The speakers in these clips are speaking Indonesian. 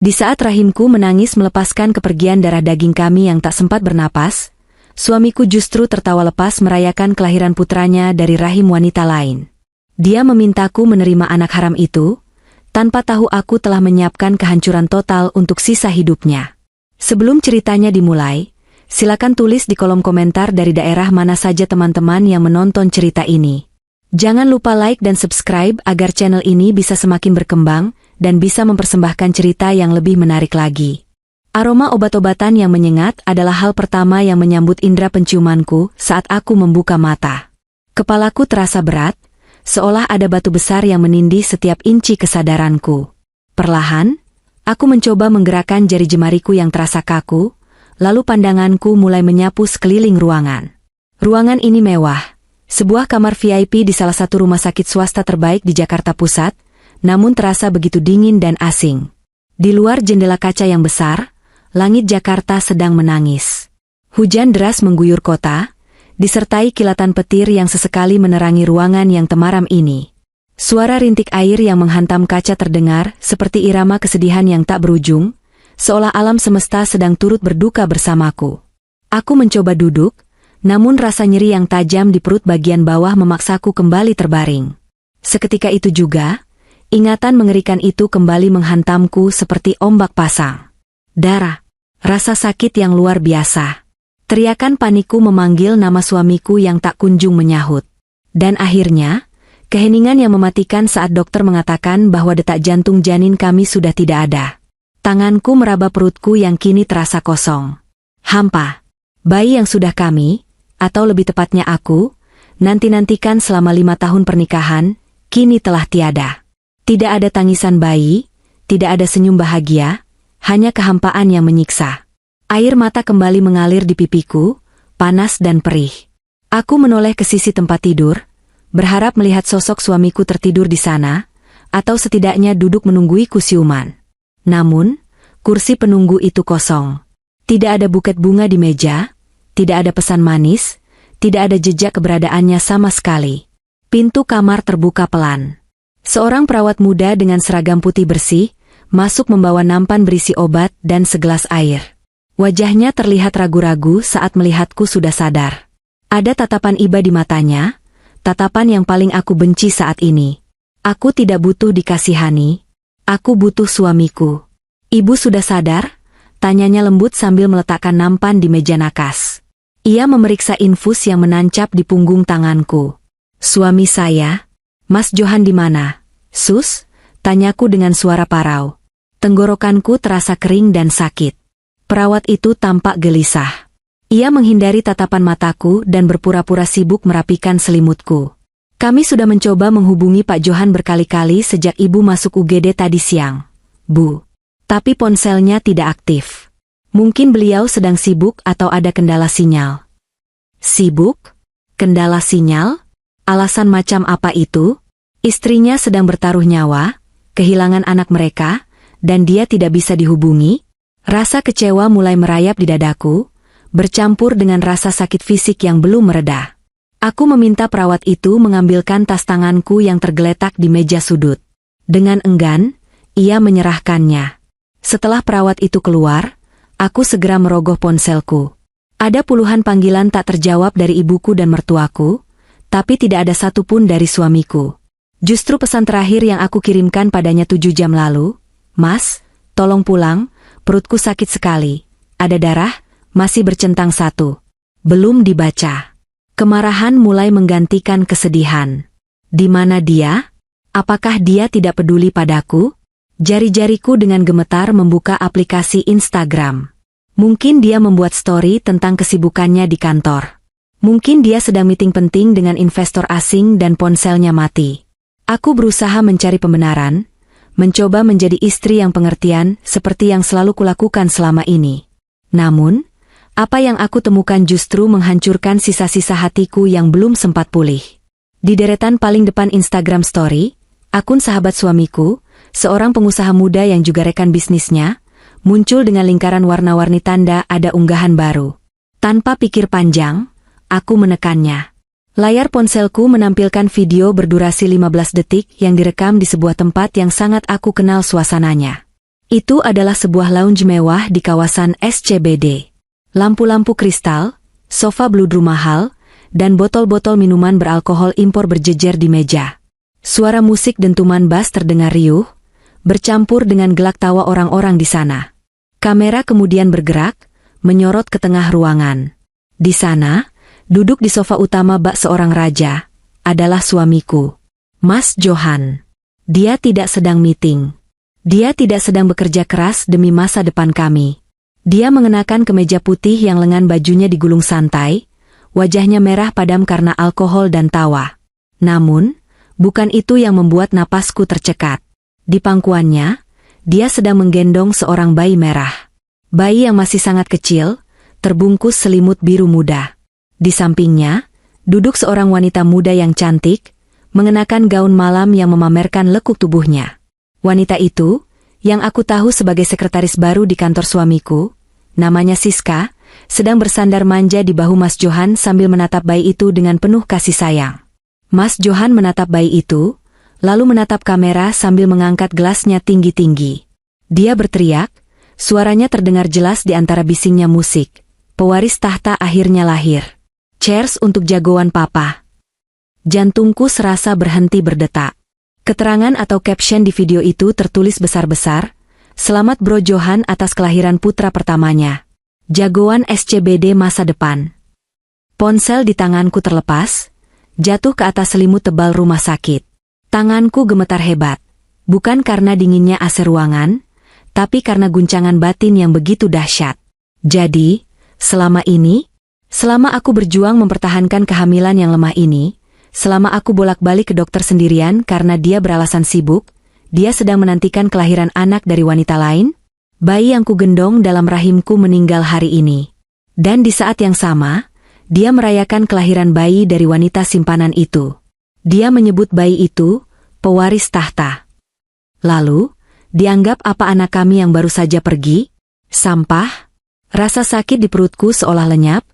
Di saat rahimku menangis melepaskan kepergian darah daging kami yang tak sempat bernapas, suamiku justru tertawa lepas merayakan kelahiran putranya dari rahim wanita lain. Dia memintaku menerima anak haram itu, tanpa tahu aku telah menyiapkan kehancuran total untuk sisa hidupnya. Sebelum ceritanya dimulai, silakan tulis di kolom komentar dari daerah mana saja teman-teman yang menonton cerita ini. Jangan lupa like dan subscribe agar channel ini bisa semakin berkembang dan bisa mempersembahkan cerita yang lebih menarik lagi. Aroma obat-obatan yang menyengat adalah hal pertama yang menyambut indera penciumanku saat aku membuka mata. Kepalaku terasa berat, seolah ada batu besar yang menindih setiap inci kesadaranku. Perlahan, aku mencoba menggerakkan jari jemariku yang terasa kaku, lalu pandanganku mulai menyapu sekeliling ruangan. Ruangan ini mewah, sebuah kamar VIP di salah satu rumah sakit swasta terbaik di Jakarta Pusat, namun terasa begitu dingin dan asing. Di luar jendela kaca yang besar, langit Jakarta sedang menangis. Hujan deras mengguyur kota, disertai kilatan petir yang sesekali menerangi ruangan yang temaram ini. Suara rintik air yang menghantam kaca terdengar seperti irama kesedihan yang tak berujung, seolah alam semesta sedang turut berduka bersamaku. Aku mencoba duduk, namun rasa nyeri yang tajam di perut bagian bawah memaksaku kembali terbaring. Seketika itu juga, ingatan mengerikan itu kembali menghantamku seperti ombak pasang. Darah, rasa sakit yang luar biasa. Teriakan panikku memanggil nama suamiku yang tak kunjung menyahut. Dan akhirnya, keheningan yang mematikan saat dokter mengatakan bahwa detak jantung janin kami sudah tidak ada. Tanganku meraba perutku yang kini terasa kosong. Hampa. Bayi yang sudah kami, atau lebih tepatnya aku, nanti-nantikan selama 5 tahun pernikahan, kini telah tiada. Tidak ada tangisan bayi, tidak ada senyum bahagia, hanya kehampaan yang menyiksa. Air mata kembali mengalir di pipiku, panas dan perih. Aku menoleh ke sisi tempat tidur, berharap melihat sosok suamiku tertidur di sana, atau setidaknya duduk menungguiku siuman. Namun, kursi penunggu itu kosong. Tidak ada buket bunga di meja, tidak ada pesan manis, tidak ada jejak keberadaannya sama sekali. Pintu kamar terbuka pelan. Seorang perawat muda dengan seragam putih bersih, masuk membawa nampan berisi obat dan segelas air. Wajahnya terlihat ragu-ragu saat melihatku sudah sadar. Ada tatapan iba di matanya, tatapan yang paling aku benci saat ini. Aku tidak butuh dikasihani, aku butuh suamiku. Ibu sudah sadar? Tanyanya lembut sambil meletakkan nampan di meja nakas. Ia memeriksa infus yang menancap di punggung tanganku. Suami saya? Mas Johan di mana? Sus? Tanyaku dengan suara parau. Tenggorokanku terasa kering dan sakit. Perawat itu tampak gelisah. Ia menghindari tatapan mataku dan berpura-pura sibuk merapikan selimutku. Kami sudah mencoba menghubungi Pak Johan berkali-kali sejak ibu masuk UGD tadi siang, Bu. Tapi ponselnya tidak aktif. Mungkin beliau sedang sibuk atau ada kendala sinyal. Sibuk? Kendala sinyal? Alasan macam apa itu? Istrinya sedang bertaruh nyawa, kehilangan anak mereka, dan dia tidak bisa dihubungi? Rasa kecewa mulai merayap di dadaku, bercampur dengan rasa sakit fisik yang belum mereda. Aku meminta perawat itu mengambilkan tas tanganku yang tergeletak di meja sudut. Dengan enggan, ia menyerahkannya. Setelah perawat itu keluar, aku segera merogoh ponselku. Ada puluhan panggilan tak terjawab dari ibuku dan mertuaku, tapi tidak ada satupun dari suamiku. Justru pesan terakhir yang aku kirimkan padanya 7 jam lalu, Mas, tolong pulang, perutku sakit sekali, ada darah, masih bercentang 1. Belum dibaca. Kemarahan mulai menggantikan kesedihan. Di mana dia? Apakah dia tidak peduli padaku? Jari-jariku dengan gemetar membuka aplikasi Instagram. Mungkin dia membuat story tentang kesibukannya di kantor. Mungkin dia sedang meeting penting dengan investor asing dan ponselnya mati. Aku berusaha mencari pembenaran, mencoba menjadi istri yang pengertian seperti yang selalu kulakukan selama ini. Namun, apa yang aku temukan justru menghancurkan sisa-sisa hatiku yang belum sempat pulih. Di deretan paling depan Instagram Story, akun sahabat suamiku, seorang pengusaha muda yang juga rekan bisnisnya, muncul dengan lingkaran warna-warni tanda ada unggahan baru. Tanpa pikir panjang, aku menekannya. Layar ponselku menampilkan video berdurasi 15 detik yang direkam di sebuah tempat yang sangat aku kenal suasananya. Itu adalah sebuah lounge mewah di kawasan SCBD. Lampu-lampu kristal, sofa bludru mahal, dan botol-botol minuman beralkohol impor berjejer di meja. Suara musik dentuman bass terdengar riuh, bercampur dengan gelak tawa orang-orang di sana. Kamera kemudian bergerak, menyorot ke tengah ruangan. Di sana, duduk di sofa utama bak seorang raja, adalah suamiku, Mas Johan. Dia tidak sedang meeting. Dia tidak sedang bekerja keras demi masa depan kami. Dia mengenakan kemeja putih yang lengan bajunya digulung santai, wajahnya merah padam karena alkohol dan tawa. Namun, bukan itu yang membuat napasku tercekat. Di pangkuannya, dia sedang menggendong seorang bayi merah. Bayi yang masih sangat kecil, terbungkus selimut biru muda. Di sampingnya, duduk seorang wanita muda yang cantik, mengenakan gaun malam yang memamerkan lekuk tubuhnya. Wanita itu, yang aku tahu sebagai sekretaris baru di kantor suamiku, namanya Siska, sedang bersandar manja di bahu Mas Johan sambil menatap bayi itu dengan penuh kasih sayang. Mas Johan menatap bayi itu, lalu menatap kamera sambil mengangkat gelasnya tinggi-tinggi. Dia berteriak, suaranya terdengar jelas di antara bisingnya musik. Pewaris tahta akhirnya lahir. Cheers untuk jagoan papa. Jantungku serasa berhenti berdetak. Keterangan atau caption di video itu tertulis besar-besar, "Selamat Bro Johan atas kelahiran putra pertamanya. Jagoan SCBD masa depan." Ponsel di tanganku terlepas, jatuh ke atas selimut tebal rumah sakit. Tanganku gemetar hebat, bukan karena dinginnya AC ruangan, tapi karena guncangan batin yang begitu dahsyat. Jadi, selama aku berjuang mempertahankan kehamilan yang lemah ini, selama aku bolak-balik ke dokter sendirian karena dia beralasan sibuk, dia sedang menantikan kelahiran anak dari wanita lain. Bayi yang kugendong dalam rahimku meninggal hari ini. Dan di saat yang sama, dia merayakan kelahiran bayi dari wanita simpanan itu. Dia menyebut bayi itu pewaris tahta. Lalu, dianggap apa anak kami yang baru saja pergi? Sampah? Rasa sakit di perutku seolah lenyap,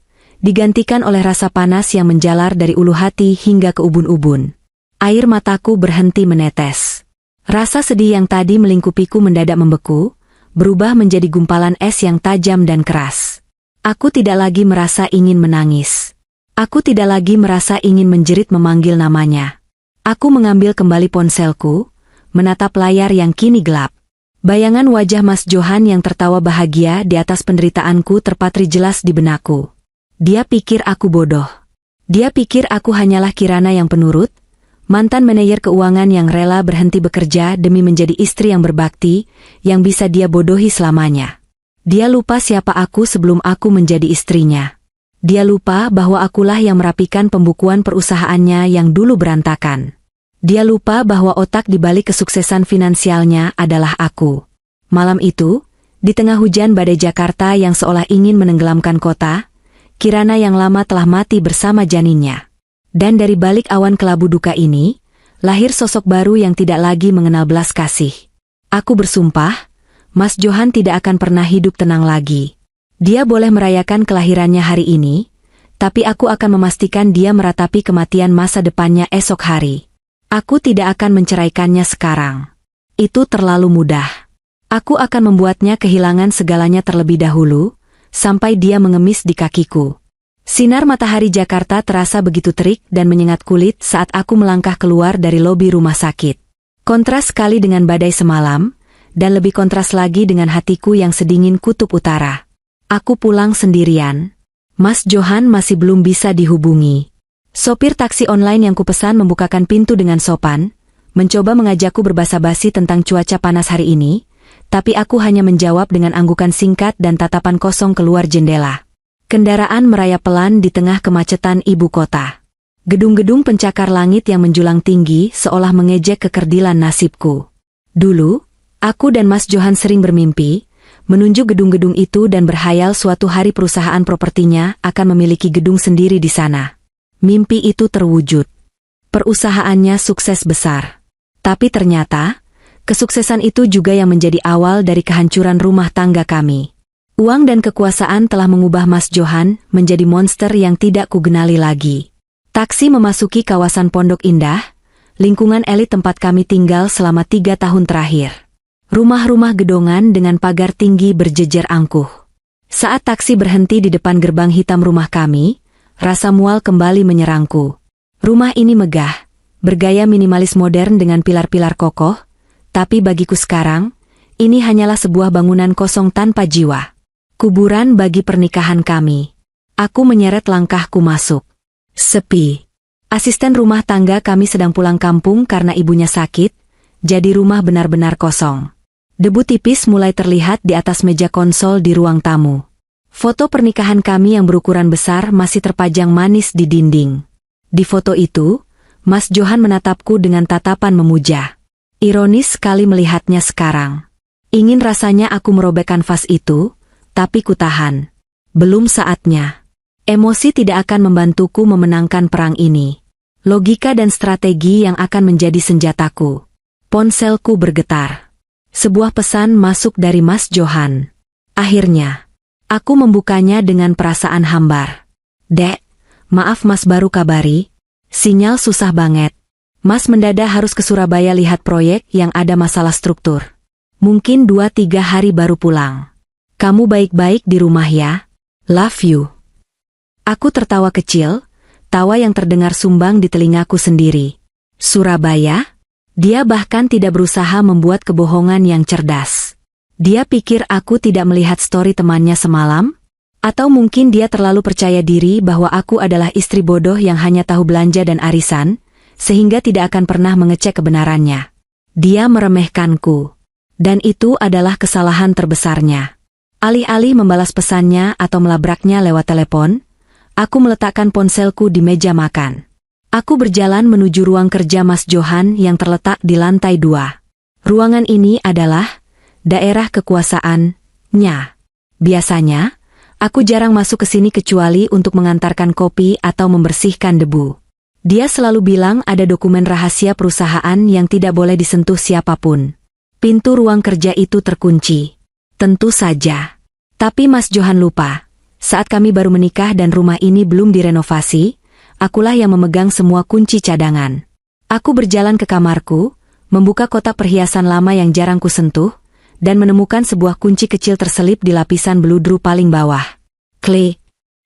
digantikan oleh rasa panas yang menjalar dari ulu hati hingga ke ubun-ubun. Air mataku berhenti menetes. Rasa sedih yang tadi melingkupiku mendadak membeku, berubah menjadi gumpalan es yang tajam dan keras. Aku tidak lagi merasa ingin menangis. Aku tidak lagi merasa ingin menjerit memanggil namanya. Aku mengambil kembali ponselku, menatap layar yang kini gelap. Bayangan wajah Mas Johan yang tertawa bahagia di atas penderitaanku terpatri jelas di benakku. Dia pikir aku bodoh. Dia pikir aku hanyalah Kirana yang penurut, mantan manajer keuangan yang rela berhenti bekerja demi menjadi istri yang berbakti, yang bisa dia bodohi selamanya. Dia lupa siapa aku sebelum aku menjadi istrinya. Dia lupa bahwa akulah yang merapikan pembukuan perusahaannya yang dulu berantakan. Dia lupa bahwa otak di balik kesuksesan finansialnya adalah aku. Malam itu, di tengah hujan badai Jakarta yang seolah ingin menenggelamkan kota, Kirana yang lama telah mati bersama janinnya. Dan dari balik awan kelabu duka ini, lahir sosok baru yang tidak lagi mengenal belas kasih. Aku bersumpah, Mas Johan tidak akan pernah hidup tenang lagi. Dia boleh merayakan kelahirannya hari ini, tapi aku akan memastikan dia meratapi kematian masa depannya esok hari. Aku tidak akan menceraikannya sekarang. Itu terlalu mudah. Aku akan membuatnya kehilangan segalanya terlebih dahulu, sampai dia mengemis di kakiku. Sinar matahari Jakarta terasa begitu terik dan menyengat kulit saat aku melangkah keluar dari lobi rumah sakit. Kontras sekali dengan badai semalam, dan lebih kontras lagi dengan hatiku yang sedingin kutub utara. Aku pulang sendirian. Mas Johan masih belum bisa dihubungi. Sopir taksi online yang kupesan membukakan pintu dengan sopan, mencoba mengajakku berbasa-basi tentang cuaca panas hari ini, tapi aku hanya menjawab dengan anggukan singkat dan tatapan kosong keluar jendela. Kendaraan merayap pelan di tengah kemacetan ibu kota. Gedung-gedung pencakar langit yang menjulang tinggi seolah mengejek kekerdilan nasibku. Dulu, aku dan Mas Johan sering bermimpi, menunjuk gedung-gedung itu dan berhayal suatu hari perusahaan propertinya akan memiliki gedung sendiri di sana. Mimpi itu terwujud. Perusahaannya sukses besar. Tapi ternyata, kesuksesan itu juga yang menjadi awal dari kehancuran rumah tangga kami. Uang dan kekuasaan telah mengubah Mas Johan menjadi monster yang tidak kugenali lagi. Taksi memasuki kawasan Pondok Indah, lingkungan elit tempat kami tinggal selama 3 tahun terakhir. Rumah-rumah gedongan dengan pagar tinggi berjejer angkuh. Saat taksi berhenti di depan gerbang hitam rumah kami, rasa mual kembali menyerangku. Rumah ini megah, bergaya minimalis modern dengan pilar-pilar kokoh, tapi bagiku sekarang, ini hanyalah sebuah bangunan kosong tanpa jiwa. Kuburan bagi pernikahan kami. Aku menyeret langkahku masuk. Sepi. Asisten rumah tangga kami sedang pulang kampung karena ibunya sakit, jadi rumah benar-benar kosong. Debu tipis mulai terlihat di atas meja konsol di ruang tamu. Foto pernikahan kami yang berukuran besar masih terpajang manis di dinding. Di foto itu, Mas Johan menatapku dengan tatapan memuja. Ironis sekali melihatnya sekarang. Ingin rasanya aku merobek kanvas itu, tapi kutahan. Belum saatnya. Emosi tidak akan membantuku memenangkan perang ini. Logika dan strategi yang akan menjadi senjataku. Ponselku bergetar. Sebuah pesan masuk dari Mas Johan. Akhirnya, aku membukanya dengan perasaan hambar. Dek, maaf Mas baru kabari. Sinyal susah banget. Mas mendadak harus ke Surabaya lihat proyek yang ada masalah struktur. Mungkin 2-3 hari baru pulang. Kamu baik-baik di rumah ya? Love you. Aku tertawa kecil, tawa yang terdengar sumbang di telingaku sendiri. Surabaya? Dia bahkan tidak berusaha membuat kebohongan yang cerdas. Dia pikir aku tidak melihat story temannya semalam? Atau mungkin dia terlalu percaya diri bahwa aku adalah istri bodoh yang hanya tahu belanja dan arisan, sehingga tidak akan pernah mengecek kebenarannya. Dia meremehkanku. Dan itu adalah kesalahan terbesarnya. Alih-alih membalas pesannya atau melabraknya lewat telepon, aku meletakkan ponselku di meja makan. Aku berjalan menuju ruang kerja Mas Johan yang terletak di lantai 2. Ruangan ini adalah daerah kekuasaannya. Biasanya, aku jarang masuk ke sini kecuali untuk mengantarkan kopi atau membersihkan debu. Dia selalu bilang ada dokumen rahasia perusahaan yang tidak boleh disentuh siapapun. Pintu ruang kerja itu terkunci. Tentu saja. Tapi Mas Johan lupa. Saat kami baru menikah dan rumah ini belum direnovasi, akulah yang memegang semua kunci cadangan. Aku berjalan ke kamarku, membuka kotak perhiasan lama yang jarang kusentuh, dan menemukan sebuah kunci kecil terselip di lapisan beludru paling bawah. Klik.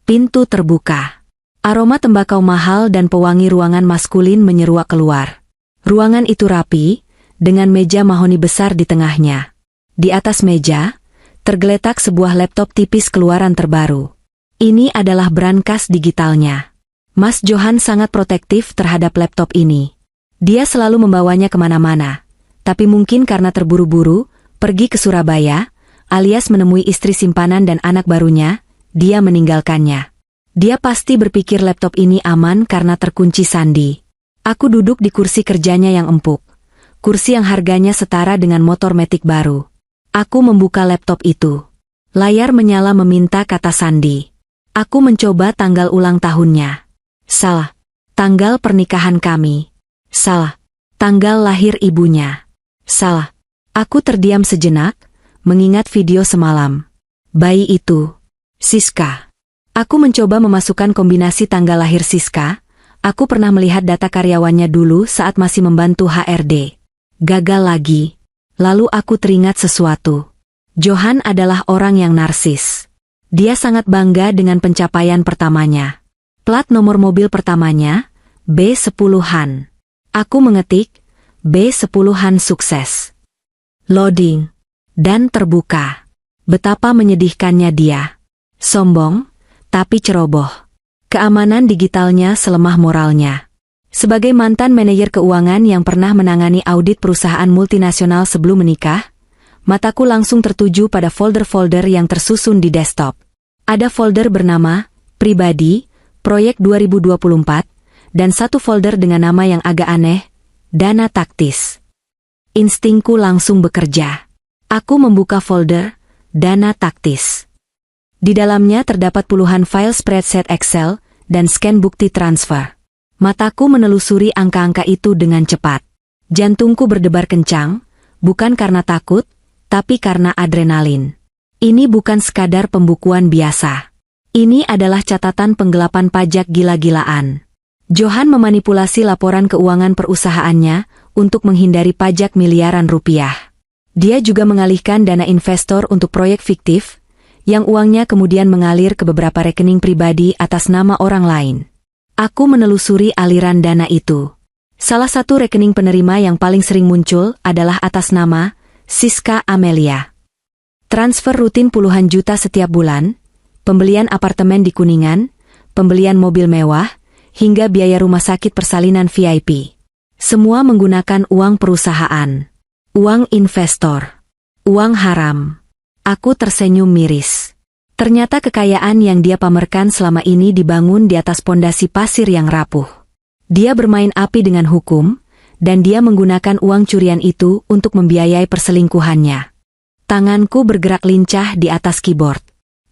Pintu terbuka. Aroma tembakau mahal dan pewangi ruangan maskulin menyeruak keluar. Ruangan itu rapi, dengan meja mahoni besar di tengahnya. Di atas meja, tergeletak sebuah laptop tipis keluaran terbaru. Ini adalah brankas digitalnya. Mas Johan sangat protektif terhadap laptop ini. Dia selalu membawanya kemana-mana. Tapi mungkin karena terburu-buru, pergi ke Surabaya, alias menemui istri simpanan dan anak barunya, dia meninggalkannya. Dia pasti berpikir laptop ini aman karena terkunci sandi. Aku duduk di kursi kerjanya yang empuk. Kursi yang harganya setara dengan motor metik baru. Aku membuka laptop itu. Layar menyala meminta kata sandi. Aku mencoba tanggal ulang tahunnya. Salah. Tanggal pernikahan kami. Salah. Tanggal lahir ibunya. Salah. Aku terdiam sejenak, mengingat video semalam. Bayi itu. Siska. Aku mencoba memasukkan kombinasi tanggal lahir Siska. Aku pernah melihat data karyawannya dulu saat masih membantu HRD. Gagal lagi. Lalu aku teringat sesuatu. Johan adalah orang yang narsis. Dia sangat bangga dengan pencapaian pertamanya. Plat nomor mobil pertamanya, B10-an. Aku mengetik, B10-an sukses. Loading. Dan terbuka. Betapa menyedihkannya dia. Sombong, tapi ceroboh. Keamanan digitalnya selemah moralnya. Sebagai mantan manajer keuangan yang pernah menangani audit perusahaan multinasional sebelum menikah, mataku langsung tertuju pada folder-folder yang tersusun di desktop. Ada folder bernama, pribadi, proyek 2024, dan satu folder dengan nama yang agak aneh, dana taktis. Instingku langsung bekerja. Aku membuka folder, dana taktis. Di dalamnya terdapat puluhan file spreadsheet Excel dan scan bukti transfer. Mataku menelusuri angka-angka itu dengan cepat. Jantungku berdebar kencang, bukan karena takut, tapi karena adrenalin. Ini bukan sekadar pembukuan biasa. Ini adalah catatan penggelapan pajak gila-gilaan. Johan memanipulasi laporan keuangan perusahaannya untuk menghindari pajak miliaran rupiah. Dia juga mengalihkan dana investor untuk proyek fiktif, yang uangnya kemudian mengalir ke beberapa rekening pribadi atas nama orang lain. Aku menelusuri aliran dana itu. Salah satu rekening penerima yang paling sering muncul adalah atas nama Siska Amelia. Transfer rutin puluhan juta setiap bulan, pembelian apartemen di Kuningan, pembelian mobil mewah, hingga biaya rumah sakit persalinan VIP. Semua menggunakan uang perusahaan. Uang investor. Uang haram. Aku tersenyum miris. Ternyata kekayaan yang dia pamerkan selama ini dibangun di atas pondasi pasir yang rapuh. Dia bermain api dengan hukum, dan dia menggunakan uang curian itu untuk membiayai perselingkuhannya. Tanganku bergerak lincah di atas keyboard.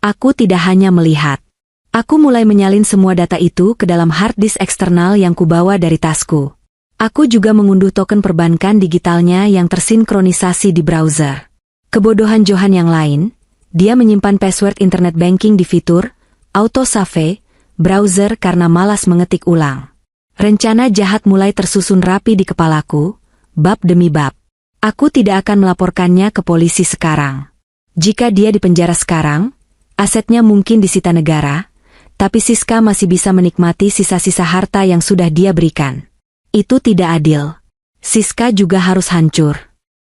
Aku tidak hanya melihat. Aku mulai menyalin semua data itu ke dalam hard disk eksternal yang kubawa dari tasku. Aku juga mengunduh token perbankan digitalnya yang tersinkronisasi di browser. Kebodohan Johan yang lain, dia menyimpan password internet banking di fitur autosave browser karena malas mengetik ulang. Rencana jahat mulai tersusun rapi di kepalaku, bab demi bab. Aku tidak akan melaporkannya ke polisi sekarang. Jika dia dipenjara sekarang, asetnya mungkin disita negara, tapi Siska masih bisa menikmati sisa-sisa harta yang sudah dia berikan. Itu tidak adil. Siska juga harus hancur.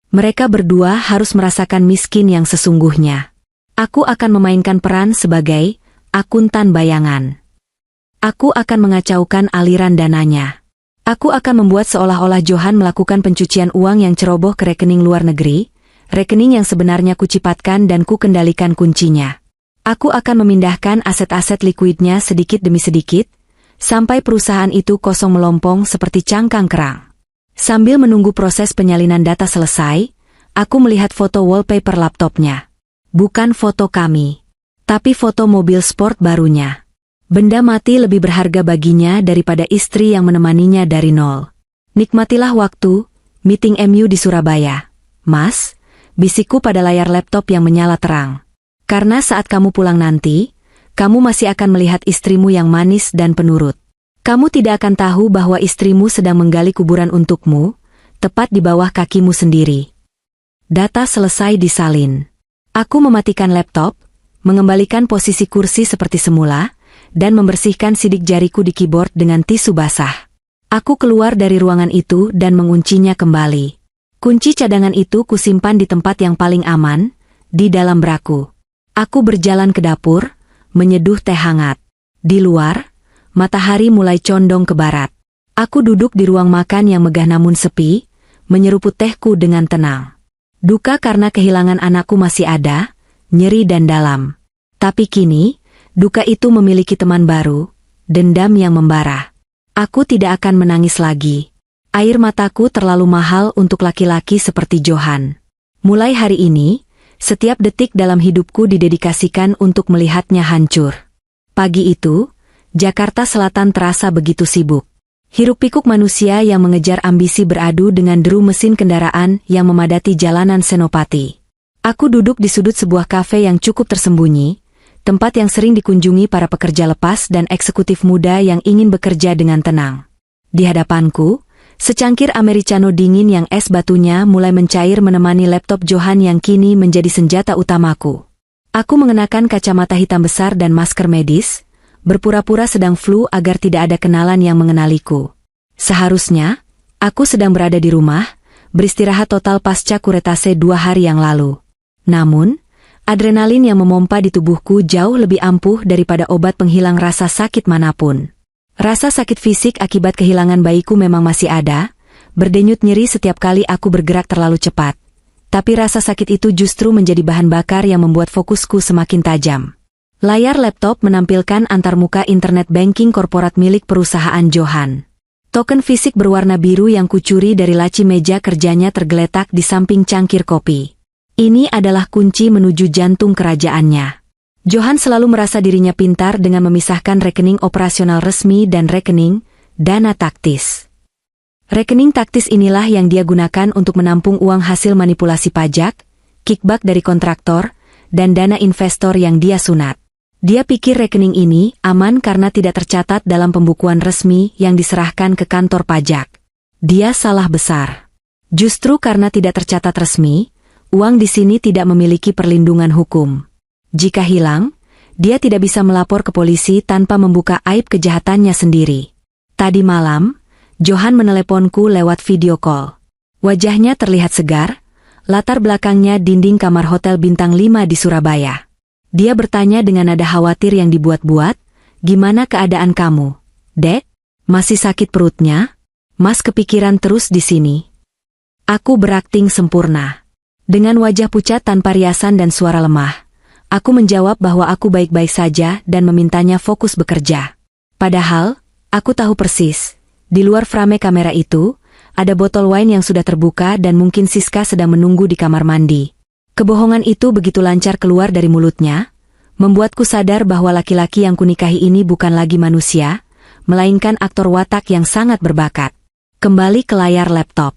Mereka berdua harus merasakan miskin yang sesungguhnya. Aku akan memainkan peran sebagai akuntan bayangan. Aku akan mengacaukan aliran dananya. Aku akan membuat seolah-olah Johan melakukan pencucian uang yang ceroboh ke rekening luar negeri, rekening yang sebenarnya kucipatkan dan ku kendalikan kuncinya. Aku akan memindahkan aset-aset likuidnya sedikit demi sedikit, sampai perusahaan itu kosong melompong seperti cangkang kerang. Sambil menunggu proses penyalinan data selesai, aku melihat foto wallpaper laptopnya. Bukan foto kami, tapi foto mobil sport barunya. Benda mati lebih berharga baginya daripada istri yang menemaninya dari nol. Nikmatilah waktu, meeting MU di Surabaya. Mas, bisikku pada layar laptop yang menyala terang. Karena saat kamu pulang nanti, kamu masih akan melihat istrimu yang manis dan penurut. Kamu tidak akan tahu bahwa istrimu sedang menggali kuburan untukmu, tepat di bawah kakimu sendiri. Data selesai disalin. Aku mematikan laptop, mengembalikan posisi kursi seperti semula, dan membersihkan sidik jariku di keyboard dengan tisu basah. Aku keluar dari ruangan itu dan menguncinya kembali. Kunci cadangan itu kusimpan di tempat yang paling aman, di dalam braku. Aku berjalan ke dapur, menyeduh teh hangat. Di luar, matahari mulai condong ke barat. Aku duduk di ruang makan yang megah namun sepi, menyeruput tehku dengan tenang. Duka karena kehilangan anakku masih ada, nyeri dan dalam. Tapi kini, duka itu memiliki teman baru, dendam yang membara. Aku tidak akan menangis lagi. Air mataku terlalu mahal untuk laki-laki seperti Johan. Mulai hari ini, setiap detik dalam hidupku didedikasikan untuk melihatnya hancur. Pagi itu, Jakarta Selatan terasa begitu sibuk. Hiruk-pikuk manusia yang mengejar ambisi beradu dengan deru mesin kendaraan yang memadati jalanan Senopati. Aku duduk di sudut sebuah kafe yang cukup tersembunyi, tempat yang sering dikunjungi para pekerja lepas dan eksekutif muda yang ingin bekerja dengan tenang. Di hadapanku, secangkir americano dingin yang es batunya mulai mencair menemani laptop Johan yang kini menjadi senjata utamaku. Aku mengenakan kacamata hitam besar dan masker medis, berpura-pura sedang flu agar tidak ada kenalan yang mengenaliku. Seharusnya, aku sedang berada di rumah, beristirahat total pasca kuretase 2 hari yang lalu. Namun, adrenalin yang memompa di tubuhku jauh lebih ampuh daripada obat penghilang rasa sakit manapun. Rasa sakit fisik akibat kehilangan bayiku memang masih ada, berdenyut nyeri setiap kali aku bergerak terlalu cepat. Tapi rasa sakit itu justru menjadi bahan bakar yang membuat fokusku semakin tajam. Layar laptop menampilkan antarmuka internet banking korporat milik perusahaan Johan. Token fisik berwarna biru yang kucuri dari laci meja kerjanya tergeletak di samping cangkir kopi. Ini adalah kunci menuju jantung kerajaannya. Johan selalu merasa dirinya pintar dengan memisahkan rekening operasional resmi dan rekening dana taktis. Rekening taktis inilah yang dia gunakan untuk menampung uang hasil manipulasi pajak, kickback dari kontraktor, dan dana investor yang dia sunat. Dia pikir rekening ini aman karena tidak tercatat dalam pembukuan resmi yang diserahkan ke kantor pajak. Dia salah besar. Justru karena tidak tercatat resmi, Uang di sini tidak memiliki perlindungan hukum. Jika hilang, dia tidak bisa melapor ke polisi tanpa membuka aib kejahatannya sendiri. Tadi malam, Johan meneleponku lewat video call. Wajahnya terlihat segar, latar belakangnya dinding kamar hotel bintang 5 di Surabaya. Dia bertanya dengan nada khawatir yang dibuat-buat, "Gimana keadaan kamu, Dek? Masih sakit perutnya? Mas kepikiran terus di sini." Aku berakting sempurna. Dengan wajah pucat tanpa riasan dan suara lemah, aku menjawab bahwa aku baik-baik saja dan memintanya fokus bekerja. Padahal, aku tahu persis, di luar frame kamera itu, ada botol wine yang sudah terbuka dan mungkin Siska sedang menunggu di kamar mandi. Kebohongan itu begitu lancar keluar dari mulutnya, membuatku sadar bahwa laki-laki yang kunikahi ini bukan lagi manusia, melainkan aktor watak yang sangat berbakat. Kembali ke layar laptop.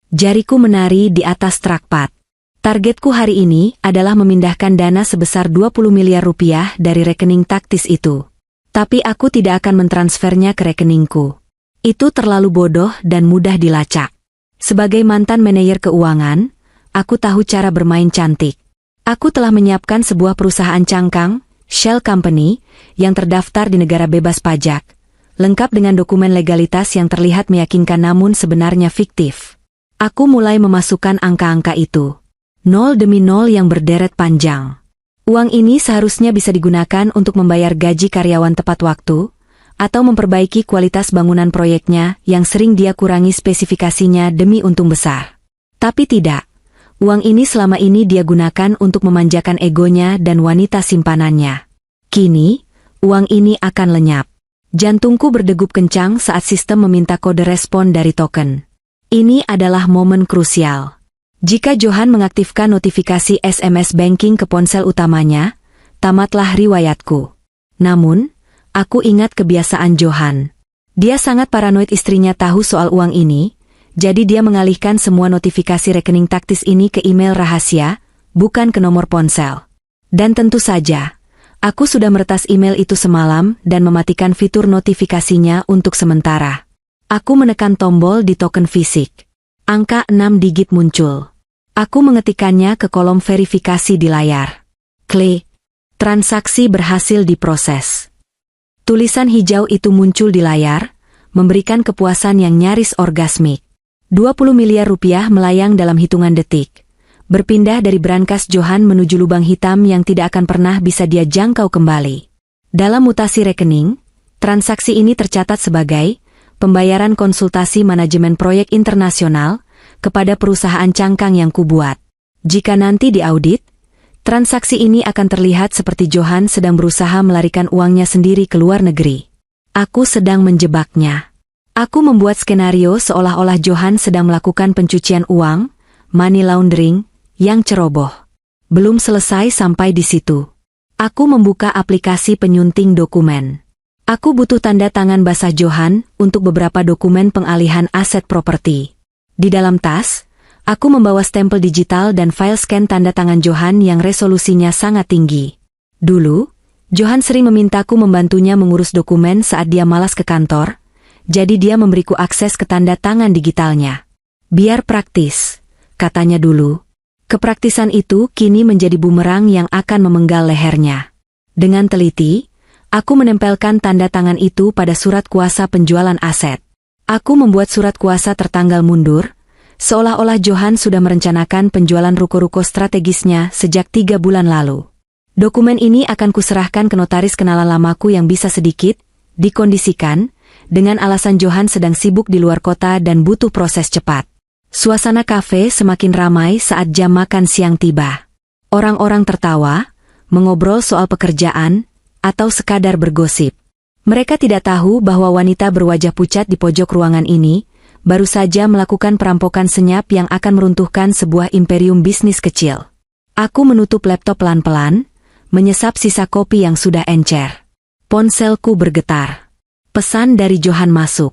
Jariku menari di atas trackpad. Targetku hari ini adalah memindahkan dana sebesar 20 miliar rupiah dari rekening taktis itu. Tapi aku tidak akan mentransfernya ke rekeningku. Itu terlalu bodoh dan mudah dilacak. Sebagai mantan manajer keuangan, aku tahu cara bermain cantik. Aku telah menyiapkan sebuah perusahaan cangkang, shell company, yang terdaftar di negara bebas pajak, lengkap dengan dokumen legalitas yang terlihat meyakinkan namun sebenarnya fiktif. Aku mulai memasukkan angka-angka itu. 0 demi 0 yang berderet panjang. Uang ini seharusnya bisa digunakan untuk membayar gaji karyawan tepat waktu, atau memperbaiki kualitas bangunan proyeknya yang sering dia kurangi spesifikasinya demi untung besar. Tapi tidak. Uang ini selama ini dia gunakan untuk memanjakan egonya dan wanita simpanannya. Kini, uang ini akan lenyap. Jantungku berdegup kencang saat sistem meminta kode respon dari token. Ini adalah momen krusial. Jika Johan mengaktifkan notifikasi SMS banking ke ponsel utamanya, tamatlah riwayatku. Namun, aku ingat kebiasaan Johan. Dia sangat paranoid istrinya tahu soal uang ini, jadi dia mengalihkan semua notifikasi rekening taktis ini ke email rahasia, bukan ke nomor ponsel. Dan tentu saja, aku sudah meretas email itu semalam dan mematikan fitur notifikasinya untuk sementara. Aku menekan tombol di token fisik. Angka 6 digit muncul. Aku mengetikkannya ke kolom verifikasi di layar. Klik. Transaksi berhasil diproses. Tulisan hijau itu muncul di layar, memberikan kepuasan yang nyaris orgasmik. 20 miliar rupiah melayang dalam hitungan detik. Berpindah dari brankas Johan menuju lubang hitam yang tidak akan pernah bisa dia jangkau kembali. Dalam mutasi rekening, transaksi ini tercatat sebagai pembayaran konsultasi manajemen proyek internasional kepada perusahaan cangkang yang kubuat. Jika nanti diaudit, transaksi ini akan terlihat seperti Johan sedang berusaha melarikan uangnya sendiri ke luar negeri. Aku sedang menjebaknya. Aku membuat skenario seolah-olah Johan sedang melakukan pencucian uang, money laundering, yang ceroboh. Belum selesai sampai di situ. Aku membuka aplikasi penyunting dokumen. Aku butuh tanda tangan basah Johan untuk beberapa dokumen pengalihan aset properti. Di dalam tas, aku membawa stempel digital dan file scan tanda tangan Johan yang resolusinya sangat tinggi. Dulu, Johan sering memintaku membantunya mengurus dokumen saat dia malas ke kantor, jadi dia memberiku akses ke tanda tangan digitalnya. Biar praktis, katanya dulu. Kepraktisan itu kini menjadi bumerang yang akan memenggal lehernya. Dengan teliti, aku menempelkan tanda tangan itu pada surat kuasa penjualan aset. Aku membuat surat kuasa tertanggal mundur, seolah-olah Johan sudah merencanakan penjualan ruko-ruko strategisnya sejak 3 bulan lalu. Dokumen ini akan kuserahkan ke notaris kenalan lamaku yang bisa sedikit dikondisikan, dengan alasan Johan sedang sibuk di luar kota dan butuh proses cepat. Suasana kafe semakin ramai saat jam makan siang tiba. Orang-orang tertawa, mengobrol soal pekerjaan, atau sekadar bergosip. Mereka tidak tahu bahwa wanita berwajah pucat di pojok ruangan ini baru saja melakukan perampokan senyap yang akan meruntuhkan sebuah imperium bisnis kecil. Aku menutup laptop pelan-pelan, menyesap sisa kopi yang sudah encer. Ponselku bergetar. Pesan dari Johan masuk.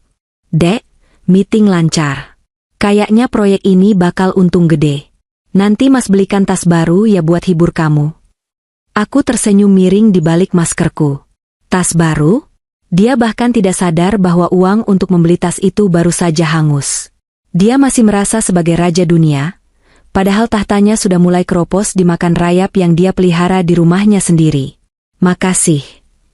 "Dek, meeting lancar. Kayaknya proyek ini bakal untung gede. Nanti Mas belikan tas baru ya buat hibur kamu." Aku tersenyum miring di balik maskerku. Tas baru? Dia bahkan tidak sadar bahwa uang untuk membeli tas itu baru saja hangus. Dia masih merasa sebagai raja dunia, Padahal tahtanya sudah mulai keropos dimakan rayap yang dia pelihara di rumahnya sendiri. "Makasih,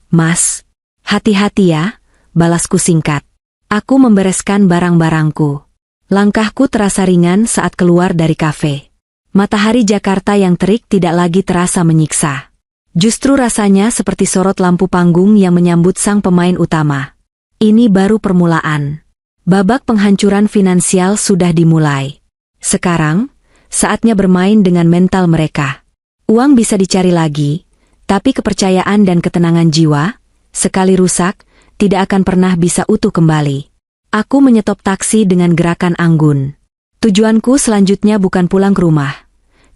Mas. Hati-hati ya," balasku singkat. Aku membereskan barang-barangku. Langkahku terasa ringan saat keluar dari kafe. Matahari Jakarta yang terik tidak lagi terasa menyiksa. Justru rasanya seperti sorot lampu panggung yang menyambut sang pemain utama. Ini baru permulaan. Babak penghancuran finansial sudah dimulai. Sekarang, saatnya bermain dengan mental mereka. Uang bisa dicari lagi, tapi kepercayaan dan ketenangan jiwa, sekali rusak, tidak akan pernah bisa utuh kembali. Aku menyetop taksi dengan gerakan anggun. Tujuanku selanjutnya bukan pulang ke rumah,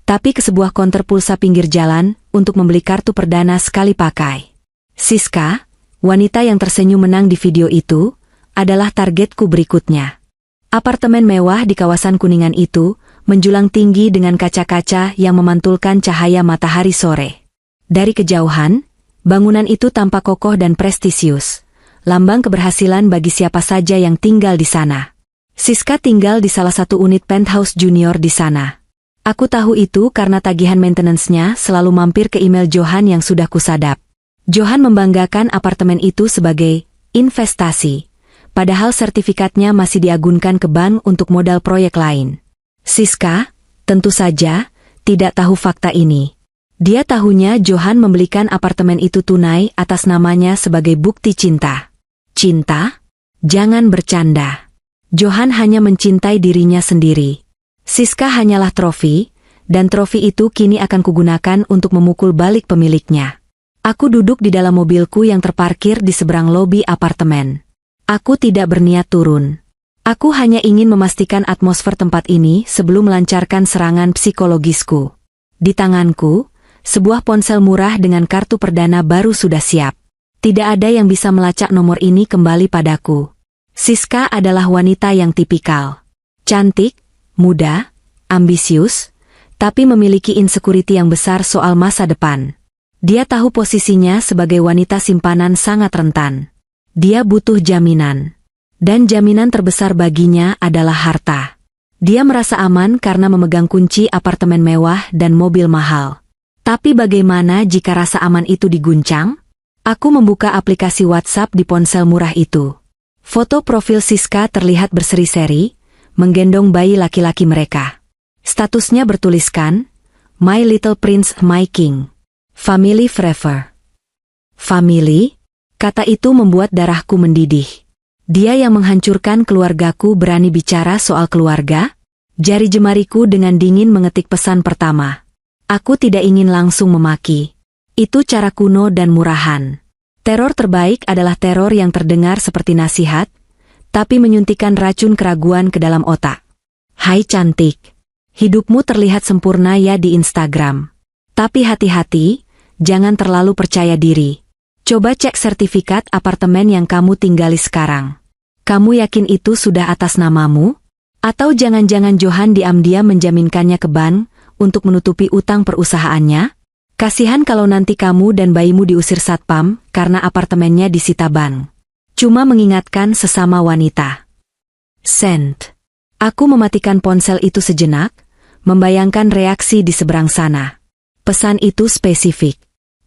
tapi ke sebuah konter pulsa pinggir jalan untuk membeli kartu perdana sekali pakai. Siska, wanita yang tersenyum menang di video itu, adalah targetku berikutnya. Apartemen mewah di kawasan Kuningan itu menjulang tinggi dengan kaca-kaca yang memantulkan cahaya matahari sore. Dari kejauhan, bangunan itu tampak kokoh dan prestisius, lambang keberhasilan bagi siapa saja yang tinggal di sana. Siska tinggal di salah satu unit penthouse junior di sana. Aku tahu itu karena tagihan maintenance-nya selalu mampir ke email Johan yang sudah kusadap. Johan membanggakan apartemen itu sebagai investasi, padahal sertifikatnya masih diagunkan ke bank untuk modal proyek lain. Siska, tentu saja, tidak tahu fakta ini. Dia tahunya Johan membelikan apartemen itu tunai atas namanya sebagai bukti cinta. Cinta? Jangan bercanda. Johan hanya mencintai dirinya sendiri. Siska hanyalah trofi, dan trofi itu kini akan kugunakan untuk memukul balik pemiliknya. Aku duduk di dalam mobilku yang terparkir di seberang lobi apartemen. Aku tidak berniat turun. Aku hanya ingin memastikan atmosfer tempat ini sebelum melancarkan serangan psikologisku. Di tanganku, sebuah ponsel murah dengan kartu perdana baru sudah siap. Tidak ada yang bisa melacak nomor ini kembali padaku. Siska adalah wanita yang tipikal. Cantik, muda, ambisius, tapi memiliki insecurity yang besar soal masa depan. Dia tahu posisinya sebagai wanita simpanan sangat rentan. Dia butuh jaminan. Dan jaminan terbesar baginya adalah harta. Dia merasa aman karena memegang kunci apartemen mewah dan mobil mahal. Tapi bagaimana jika rasa aman itu diguncang? Aku membuka aplikasi WhatsApp di ponsel murah itu. Foto profil Siska terlihat berseri-seri, menggendong bayi laki-laki mereka. Statusnya bertuliskan, "My Little Prince, My King. Family Forever." Family? Kata itu membuat darahku mendidih. Dia yang menghancurkan keluargaku berani bicara soal keluarga? Jari jemariku dengan dingin mengetik pesan pertama. Aku tidak ingin langsung memaki. Itu cara kuno dan murahan. Teror terbaik adalah teror yang terdengar seperti nasihat, tapi menyuntikkan racun keraguan ke dalam otak. "Hai cantik, hidupmu terlihat sempurna ya di Instagram. Tapi hati-hati, jangan terlalu percaya diri. Coba cek sertifikat apartemen yang kamu tinggali sekarang. Kamu yakin itu sudah atas namamu? Atau jangan-jangan Johan diam-diam menjaminkannya ke bank untuk menutupi utang perusahaannya? Kasihan kalau nanti kamu dan bayimu diusir satpam karena apartemennya disita bank." Cuma mengingatkan sesama wanita. Send. Aku mematikan ponsel itu sejenak, membayangkan reaksi di seberang sana. Pesan itu spesifik.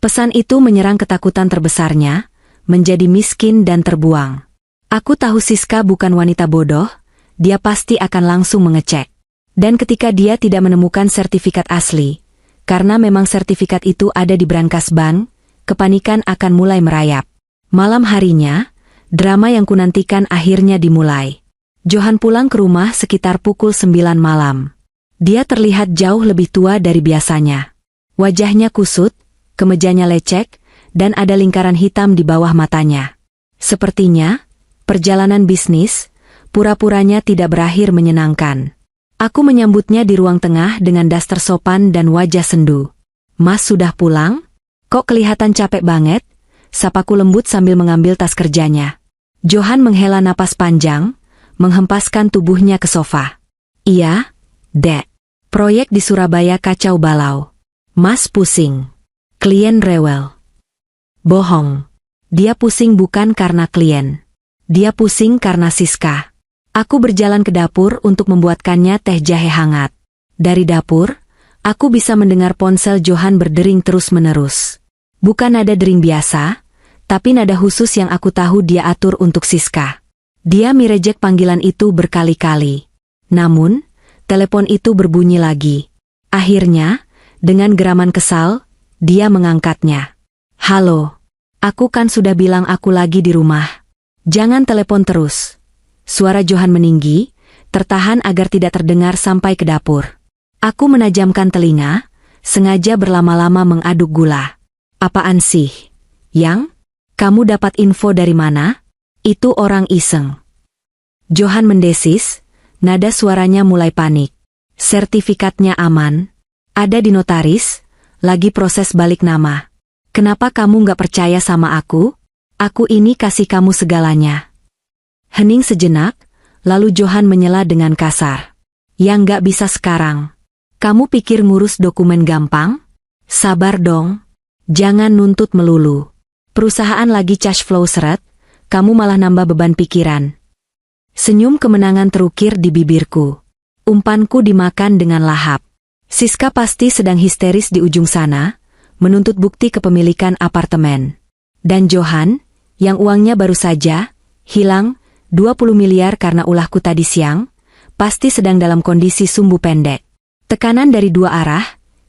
Pesan itu menyerang ketakutan terbesarnya, menjadi miskin dan terbuang. Aku tahu Siska bukan wanita bodoh, dia pasti akan langsung mengecek. Dan ketika dia tidak menemukan sertifikat asli, karena memang sertifikat itu ada di brankas bank, kepanikan akan mulai merayap. Malam harinya, drama yang kunantikan akhirnya dimulai. Johan pulang ke rumah sekitar pukul 9 malam. Dia terlihat jauh lebih tua dari biasanya. Wajahnya kusut, kemejanya lecek, dan ada lingkaran hitam di bawah matanya. Sepertinya, perjalanan bisnis, pura-puranya tidak berakhir menyenangkan. Aku menyambutnya di ruang tengah dengan daster sopan dan wajah sendu. "Mas sudah pulang? Kok kelihatan capek banget?" sapaku lembut sambil mengambil tas kerjanya. Johan menghela napas panjang, menghempaskan tubuhnya ke sofa. "Iya, Dek. Proyek di Surabaya kacau balau. Mas pusing. Klien rewel." Bohong. Dia pusing bukan karena klien. Dia pusing karena Siska. Aku berjalan ke dapur untuk membuatkannya teh jahe hangat. Dari dapur, aku bisa mendengar ponsel Johan berdering terus-menerus. Bukan nada dering biasa, tapi nada khusus yang aku tahu dia atur untuk Siska. Dia merejek panggilan itu berkali-kali. Namun, telepon itu berbunyi lagi. Akhirnya, dengan geraman kesal, dia mengangkatnya. "Halo, aku kan sudah bilang aku lagi di rumah. Jangan telepon terus." Suara Johan meninggi, tertahan agar tidak terdengar sampai ke dapur. Aku menajamkan telinga, sengaja berlama-lama mengaduk gula. "Apaan sih? Yang? Kamu dapat info dari mana? Itu orang iseng." Johan mendesis, nada suaranya mulai panik. "Sertifikatnya aman. Ada di notaris, lagi proses balik nama. Kenapa kamu nggak percaya sama aku? Aku ini kasih kamu segalanya." Hening sejenak, lalu Johan menyela dengan kasar. "Yang nggak bisa sekarang. Kamu pikir ngurus dokumen gampang? Sabar dong. Jangan nuntut melulu. Perusahaan lagi cash flow seret, kamu malah nambah beban pikiran." Senyum kemenangan terukir di bibirku. Umpanku dimakan dengan lahap. Siska pasti sedang histeris di ujung sana, menuntut bukti kepemilikan apartemen. Dan Johan, yang uangnya baru saja hilang 20 miliar karena ulahku tadi siang, pasti sedang dalam kondisi sumbu pendek. Tekanan dari dua arah,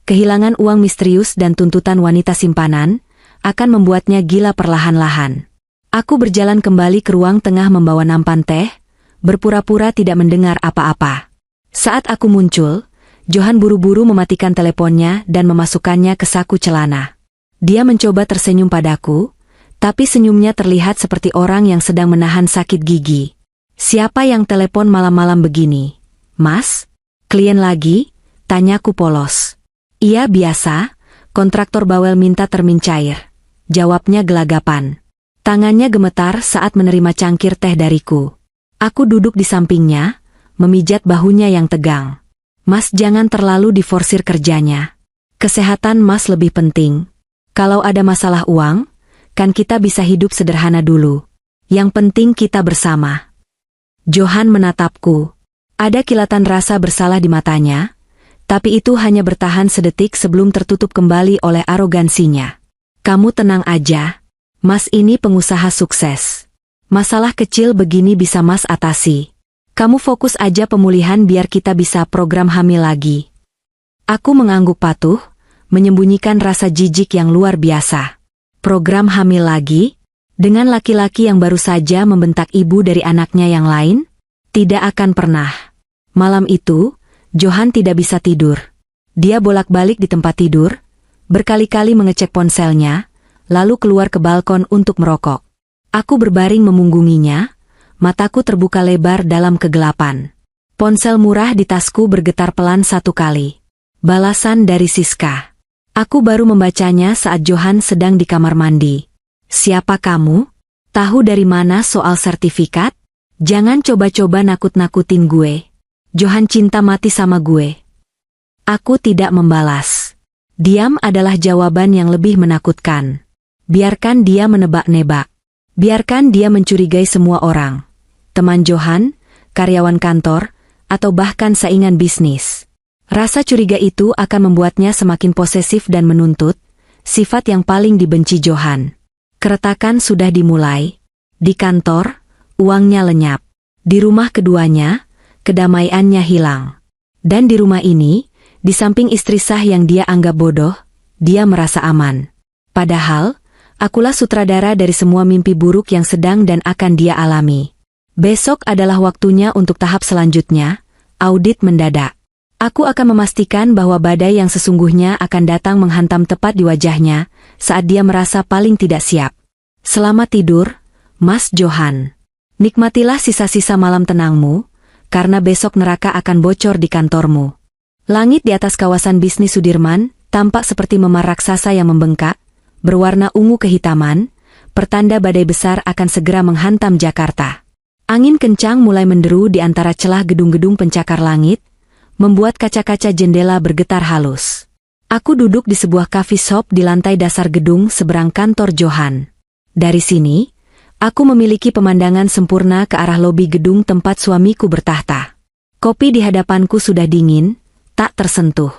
kehilangan uang misterius dan tuntutan wanita simpanan, akan membuatnya gila perlahan-lahan. Aku berjalan kembali ke ruang tengah membawa nampan teh, berpura-pura tidak mendengar apa-apa. Saat aku muncul, Johan buru-buru mematikan teleponnya dan memasukkannya ke saku celana. Dia mencoba tersenyum padaku, tapi senyumnya terlihat seperti orang yang sedang menahan sakit gigi. "Siapa yang telepon malam-malam begini? Mas? Klien lagi?" tanyaku polos. "Iya biasa, kontraktor bawel minta termin cair," jawabnya gelagapan. Tangannya gemetar saat menerima cangkir teh dariku. Aku duduk di sampingnya, memijat bahunya yang tegang. "Mas jangan terlalu diforsir kerjanya. Kesehatan Mas lebih penting. Kalau ada masalah uang, kan kita bisa hidup sederhana dulu. Yang penting kita bersama." Johan menatapku. Ada kilatan rasa bersalah di matanya, tapi itu hanya bertahan sedetik sebelum tertutup kembali oleh arogansinya. "Kamu tenang aja. Mas ini pengusaha sukses. Masalah kecil begini bisa Mas atasi. Kamu fokus aja pemulihan biar kita bisa program hamil lagi." Aku mengangguk patuh, menyembunyikan rasa jijik yang luar biasa. Program hamil lagi? Dengan laki-laki yang baru saja membentak ibu dari anaknya yang lain? Tidak akan pernah. Malam itu, Johan tidak bisa tidur. Dia bolak-balik di tempat tidur, berkali-kali mengecek ponselnya, lalu keluar ke balkon untuk merokok. Aku berbaring memunggunginya, mataku terbuka lebar dalam kegelapan. Ponsel murah di tasku bergetar pelan satu kali. Balasan dari Siska. Aku baru membacanya saat Johan sedang di kamar mandi. "Siapa kamu? Tahu dari mana soal sertifikat? Jangan coba-coba nakut-nakutin gue. Johan cinta mati sama gue." Aku tidak membalas. Diam adalah jawaban yang lebih menakutkan. Biarkan dia menebak-nebak. Biarkan dia mencurigai semua orang. Teman Johan, karyawan kantor, atau bahkan saingan bisnis. Rasa curiga itu akan membuatnya semakin posesif dan menuntut, sifat yang paling dibenci Johan. Keretakan sudah dimulai. Di kantor, uangnya lenyap. Di rumah keduanya, kedamaiannya hilang. Dan di rumah ini, di samping istri sah yang dia anggap bodoh, dia merasa aman. Padahal, akulah sutradara dari semua mimpi buruk yang sedang dan akan dia alami. Besok adalah waktunya untuk tahap selanjutnya, audit mendadak. Aku akan memastikan bahwa badai yang sesungguhnya akan datang menghantam tepat di wajahnya saat dia merasa paling tidak siap. Selamat tidur, Mas Johan. Nikmatilah sisa-sisa malam tenangmu, karena besok neraka akan bocor di kantormu. Langit di atas kawasan bisnis Sudirman tampak seperti memar raksasa yang membengkak, berwarna ungu kehitaman, pertanda badai besar akan segera menghantam Jakarta. Angin kencang mulai menderu di antara celah gedung-gedung pencakar langit, membuat kaca-kaca jendela bergetar halus. Aku duduk di sebuah coffee shop di lantai dasar gedung seberang kantor Johan. Dari sini, aku memiliki pemandangan sempurna ke arah lobi gedung tempat suamiku bertahta. Kopi di hadapanku sudah dingin, tak tersentuh.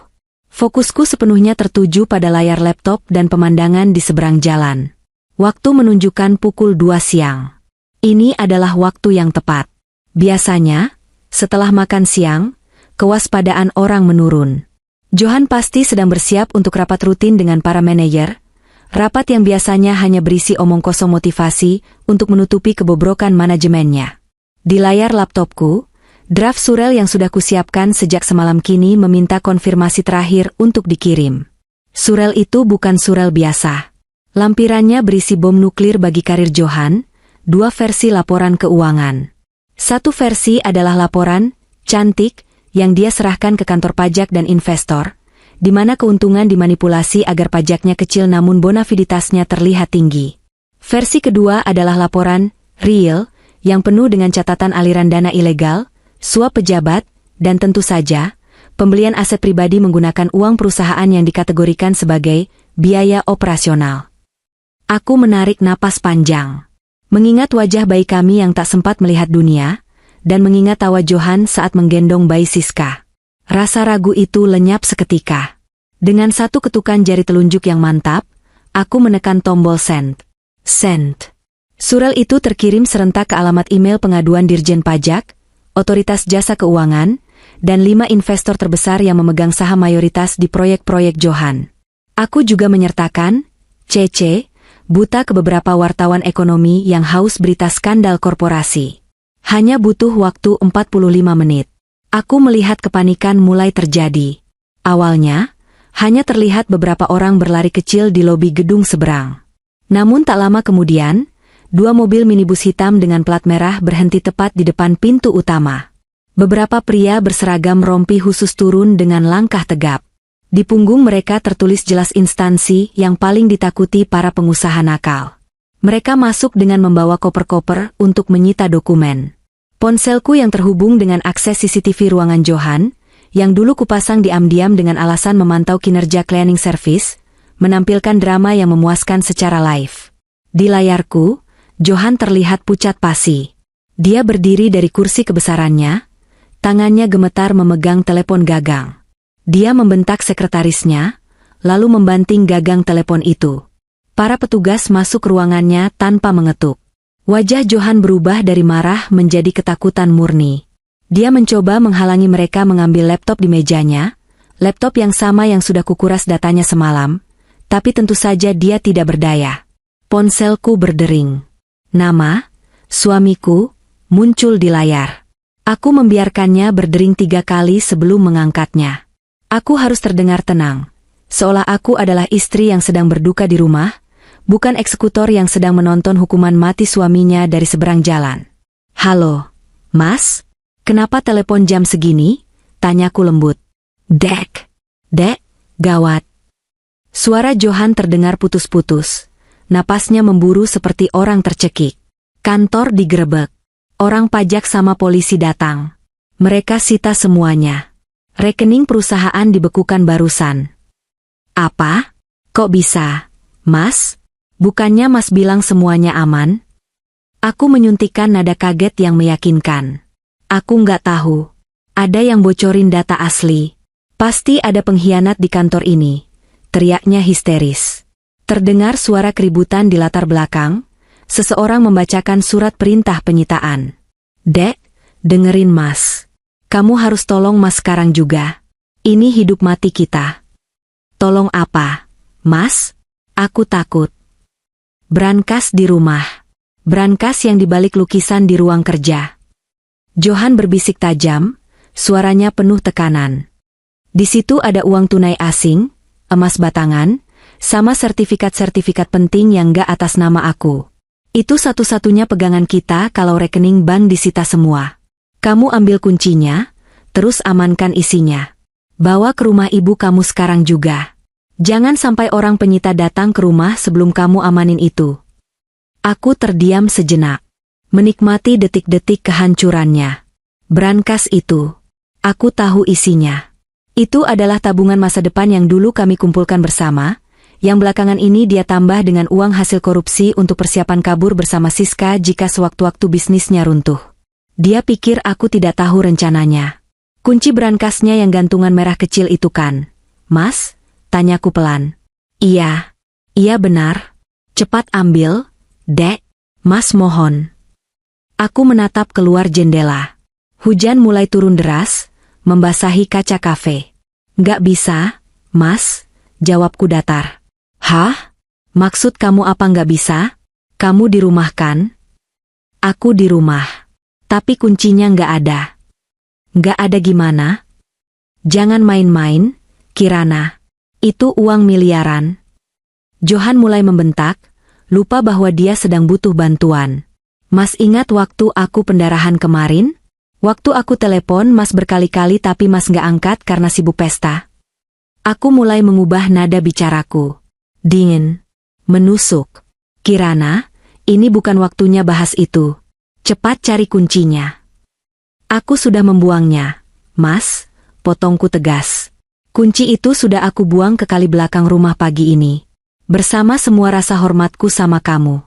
Fokusku sepenuhnya tertuju pada layar laptop dan pemandangan di seberang jalan. Waktu menunjukkan pukul 2 siang. Ini adalah waktu yang tepat. Biasanya, setelah makan siang, kewaspadaan orang menurun. Johan pasti sedang bersiap untuk rapat rutin dengan para manajer, rapat yang biasanya hanya berisi omong kosong motivasi untuk menutupi kebobrokan manajemennya. Di layar laptopku, draft surel yang sudah kusiapkan sejak semalam kini meminta konfirmasi terakhir untuk dikirim. Surel itu bukan surel biasa. Lampirannya berisi bom nuklir bagi karir Johan, 2 versi laporan keuangan. Satu versi adalah laporan, cantik, yang dia serahkan ke kantor pajak dan investor, di mana keuntungan dimanipulasi agar pajaknya kecil namun bonafiditasnya terlihat tinggi. Versi kedua adalah laporan, real, yang penuh dengan catatan aliran dana ilegal, suap pejabat, dan tentu saja, pembelian aset pribadi menggunakan uang perusahaan yang dikategorikan sebagai biaya operasional. Aku menarik napas panjang. Mengingat wajah bayi kami yang tak sempat melihat dunia, dan mengingat tawa Johan saat menggendong bayi Siska. Rasa ragu itu lenyap seketika. Dengan satu ketukan jari telunjuk yang mantap, aku menekan tombol send. Send. Surel itu terkirim serentak ke alamat email pengaduan Dirjen Pajak, Otoritas Jasa Keuangan, dan 5 investor terbesar yang memegang saham mayoritas di proyek-proyek Johan. Aku juga menyertakan, CC, buta ke beberapa wartawan ekonomi yang haus berita skandal korporasi. Hanya butuh waktu 45 menit. Aku melihat kepanikan mulai terjadi. Awalnya, hanya terlihat beberapa orang berlari kecil di lobi gedung seberang. Namun tak lama kemudian, 2 mobil minibus hitam dengan plat merah berhenti tepat di depan pintu utama. Beberapa pria berseragam rompi khusus turun dengan langkah tegap. Di punggung mereka tertulis jelas instansi yang paling ditakuti para pengusaha nakal. Mereka masuk dengan membawa koper-koper untuk menyita dokumen. Ponselku yang terhubung dengan akses CCTV ruangan Johan, yang dulu kupasang diam-diam dengan alasan memantau kinerja cleaning service, menampilkan drama yang memuaskan secara live. Di layarku, Johan terlihat pucat pasi. Dia berdiri dari kursi kebesarannya, tangannya gemetar memegang telepon gagang. Dia membentak sekretarisnya, lalu membanting gagang telepon itu. Para petugas masuk ruangannya tanpa mengetuk. Wajah Johan berubah dari marah menjadi ketakutan murni. Dia mencoba menghalangi mereka mengambil laptop di mejanya, laptop yang sama yang sudah kukuras datanya semalam, tapi tentu saja dia tidak berdaya. Ponselku berdering. Nama, suamiku, muncul di layar. Aku membiarkannya berdering 3 kali sebelum mengangkatnya. Aku harus terdengar tenang, seolah aku adalah istri yang sedang berduka di rumah, bukan eksekutor yang sedang menonton hukuman mati suaminya dari seberang jalan. "Halo, Mas? Kenapa telepon jam segini?" tanyaku lembut. Dek, gawat." Suara Johan terdengar putus-putus. Napasnya memburu seperti orang tercekik. Kantor digerebek. Orang pajak sama polisi datang. Mereka sita semuanya. Rekening perusahaan dibekukan barusan. "Apa? Kok bisa, Mas? Bukannya Mas bilang semuanya aman?" Aku menyuntikkan nada kaget yang meyakinkan. "Aku nggak tahu. Ada yang bocorin data asli. Pasti ada pengkhianat di kantor ini," teriaknya histeris. Terdengar suara keributan di latar belakang, seseorang membacakan surat perintah penyitaan. "Dek, dengerin Mas. Kamu harus tolong Mas sekarang juga. Ini hidup mati kita." "Tolong apa, Mas? Aku takut." Brankas di rumah. Brankas yang dibalik lukisan di ruang kerja. Johan berbisik tajam, suaranya penuh tekanan. Di situ ada uang tunai asing, emas batangan, sama sertifikat-sertifikat penting yang gak atas nama aku. Itu satu-satunya pegangan kita kalau rekening bank disita semua. Kamu ambil kuncinya, terus amankan isinya. Bawa ke rumah ibu kamu sekarang juga. Jangan sampai orang penyita datang ke rumah sebelum kamu amanin itu." Aku terdiam sejenak, menikmati detik-detik kehancurannya. Brankas itu, aku tahu isinya. Itu adalah tabungan masa depan yang dulu kami kumpulkan bersama, yang belakangan ini dia tambah dengan uang hasil korupsi untuk persiapan kabur bersama Siska jika sewaktu-waktu bisnisnya runtuh. Dia pikir aku tidak tahu rencananya. Kunci berangkasnya yang gantungan merah kecil itu kan, Mas? Tanyaku pelan. Iya. Iya benar. Cepat ambil, Dek. Mas mohon. Aku menatap keluar jendela. Hujan mulai turun deras, membasahi kaca kafe. Nggak bisa, Mas, jawabku datar. Hah? Maksud kamu apa nggak bisa? Kamu di rumah kan? Aku di rumah. Tapi kuncinya nggak ada. Nggak ada gimana? Jangan main-main, Kirana. Itu uang miliaran. Johan mulai membentak, lupa bahwa dia sedang butuh bantuan. Mas ingat waktu aku pendarahan kemarin? Waktu aku telepon Mas berkali-kali tapi Mas nggak angkat karena sibuk pesta. Aku mulai mengubah nada bicaraku. Dingin. Menusuk. Kirana, ini bukan waktunya bahas itu. Cepat cari kuncinya. Aku sudah membuangnya. Mas, potongku tegas. Kunci itu sudah aku buang ke kali belakang rumah pagi ini. Bersama semua rasa hormatku sama kamu.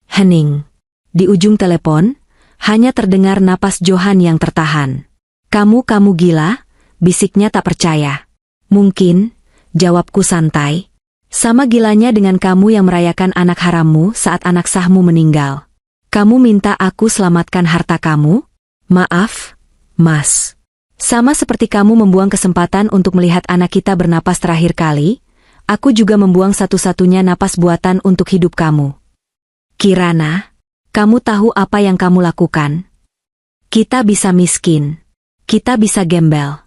Hening. Di ujung telepon, hanya terdengar napas Johan yang tertahan. Kamu gila? Bisiknya tak percaya. Mungkin, jawabku santai. Sama gilanya dengan kamu yang merayakan anak harammu saat anak sahmu meninggal. Kamu minta aku selamatkan harta kamu? Maaf, Mas. Sama seperti kamu membuang kesempatan untuk melihat anak kita bernapas terakhir kali, aku juga membuang satu-satunya napas buatan untuk hidup kamu. Kirana, kamu tahu apa yang kamu lakukan? Kita bisa miskin. Kita bisa gembel.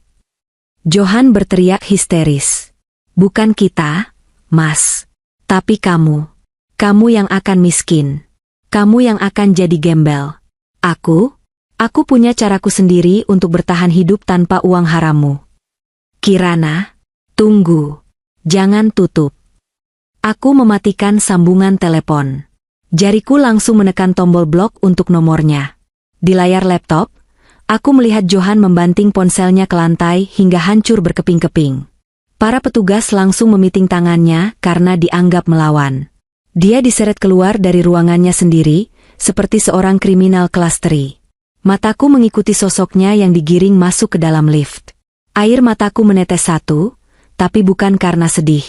Johan berteriak histeris. Bukan kita, Mas. Tapi kamu. Kamu yang akan miskin. Kamu yang akan jadi gembel. Aku punya caraku sendiri untuk bertahan hidup tanpa uang harammu. Kirana, tunggu. Jangan tutup. Aku mematikan sambungan telepon. Jariku langsung menekan tombol blok untuk nomornya. Di layar laptop, aku melihat Johan membanting ponselnya ke lantai hingga hancur berkeping-keping. Para petugas langsung memiting tangannya karena dianggap melawan. Dia diseret keluar dari ruangannya sendiri, seperti seorang kriminal kelas 3. Mataku mengikuti sosoknya yang digiring masuk ke dalam lift. Air mataku menetes satu, tapi bukan karena sedih.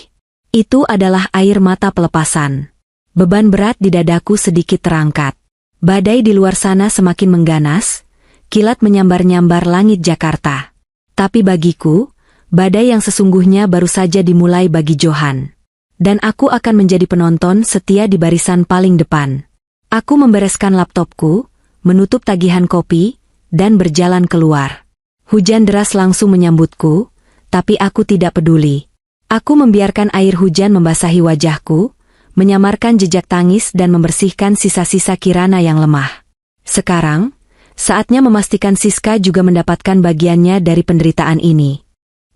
Itu adalah air mata pelepasan. Beban berat di dadaku sedikit terangkat. Badai di luar sana semakin mengganas, kilat menyambar-nyambar langit Jakarta. Tapi bagiku, badai yang sesungguhnya baru saja dimulai bagi Johan. Dan aku akan menjadi penonton setia di barisan paling depan. Aku membereskan laptopku, menutup tagihan kopi, dan berjalan keluar. Hujan deras langsung menyambutku, tapi aku tidak peduli. Aku membiarkan air hujan membasahi wajahku, menyamarkan jejak tangis dan membersihkan sisa-sisa Kirana yang lemah. Sekarang, saatnya memastikan Siska juga mendapatkan bagiannya dari penderitaan ini.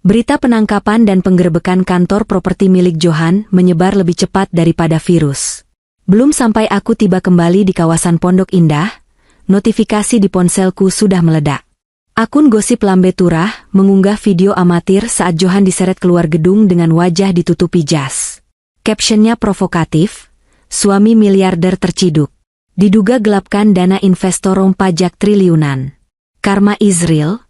Berita penangkapan dan penggerebekan kantor properti milik Johan menyebar lebih cepat daripada virus. Belum sampai aku tiba kembali di kawasan Pondok Indah, notifikasi di ponselku sudah meledak. Akun gosip Lambe Turah mengunggah video amatir saat Johan diseret keluar gedung dengan wajah ditutupi jas. Captionnya provokatif, suami miliarder terciduk. Diduga gelapkan dana investor rom pajak triliunan. Karma Israel.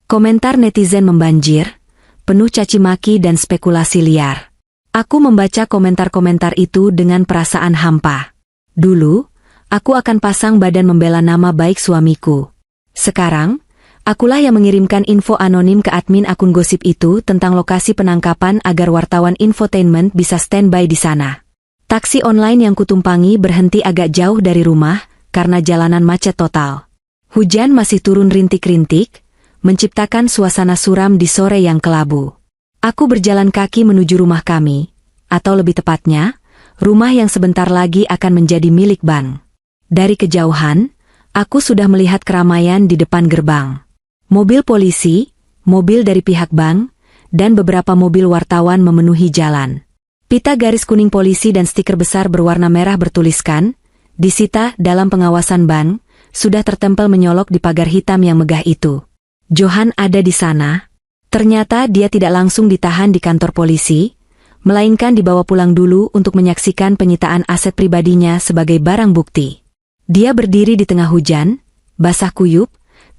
Komentar netizen membanjir, penuh caci maki dan spekulasi liar. Aku membaca komentar-komentar itu dengan perasaan hampa. Dulu, aku akan pasang badan membela nama baik suamiku. Sekarang, akulah yang mengirimkan info anonim ke admin akun gosip itu tentang lokasi penangkapan agar wartawan infotainment bisa standby di sana. Taksi online yang kutumpangi berhenti agak jauh dari rumah karena jalanan macet total. Hujan masih turun rintik-rintik, menciptakan suasana suram di sore yang kelabu. Aku berjalan kaki menuju rumah kami, atau lebih tepatnya, rumah yang sebentar lagi akan menjadi milik bank. Dari kejauhan, aku sudah melihat keramaian di depan gerbang. Mobil polisi, mobil dari pihak bank, dan beberapa mobil wartawan memenuhi jalan. Pita garis kuning polisi dan stiker besar berwarna merah bertuliskan, disita dalam pengawasan bank, sudah tertempel menyolok di pagar hitam yang megah itu. Johan ada di sana. Ternyata dia tidak langsung ditahan di kantor polisi, melainkan dibawa pulang dulu untuk menyaksikan penyitaan aset pribadinya sebagai barang bukti. Dia berdiri di tengah hujan, basah kuyup,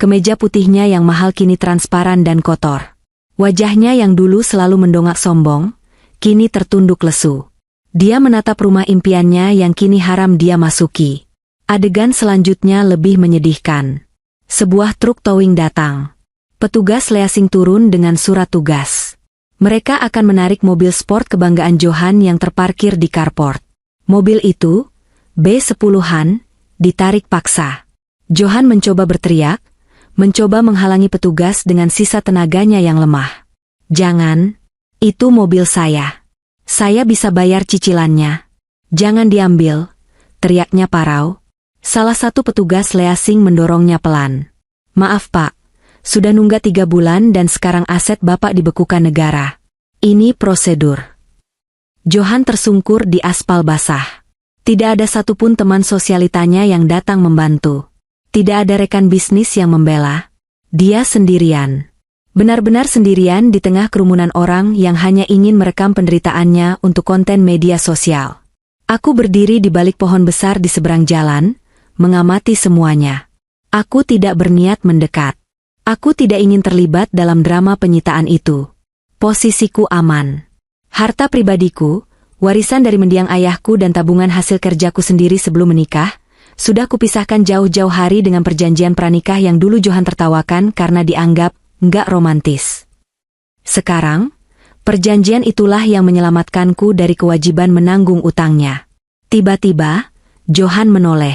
kemeja putihnya yang mahal kini transparan dan kotor. Wajahnya yang dulu selalu mendongak sombong, kini tertunduk lesu. Dia menatap rumah impiannya yang kini haram dia masuki. Adegan selanjutnya lebih menyedihkan. Sebuah truk towing datang. Petugas leasing turun dengan surat tugas. Mereka akan menarik mobil sport kebanggaan Johan yang terparkir di carport. Mobil itu, B10-an, ditarik paksa. Johan mencoba berteriak, mencoba menghalangi petugas dengan sisa tenaganya yang lemah. "Jangan, itu mobil saya. Saya bisa bayar cicilannya. Jangan diambil," teriaknya parau. Salah satu petugas leasing mendorongnya pelan. "Maaf Pak, sudah nunggak 3 bulan dan sekarang aset Bapak dibekukan negara. Ini prosedur." Johan tersungkur di aspal basah. Tidak ada satupun teman sosialitanya yang datang membantu. Tidak ada rekan bisnis yang membela. Dia sendirian. Benar-benar sendirian di tengah kerumunan orang yang hanya ingin merekam penderitaannya untuk konten media sosial. Aku berdiri di balik pohon besar di seberang jalan, mengamati semuanya. Aku tidak berniat mendekat. Aku tidak ingin terlibat dalam drama penyitaan itu. Posisiku aman. Harta pribadiku, warisan dari mendiang ayahku dan tabungan hasil kerjaku sendiri sebelum menikah, sudah kupisahkan jauh-jauh hari dengan perjanjian pranikah yang dulu Johan tertawakan karena dianggap nggak romantis. Sekarang, perjanjian itulah yang menyelamatkanku dari kewajiban menanggung utangnya. Tiba-tiba, Johan menoleh.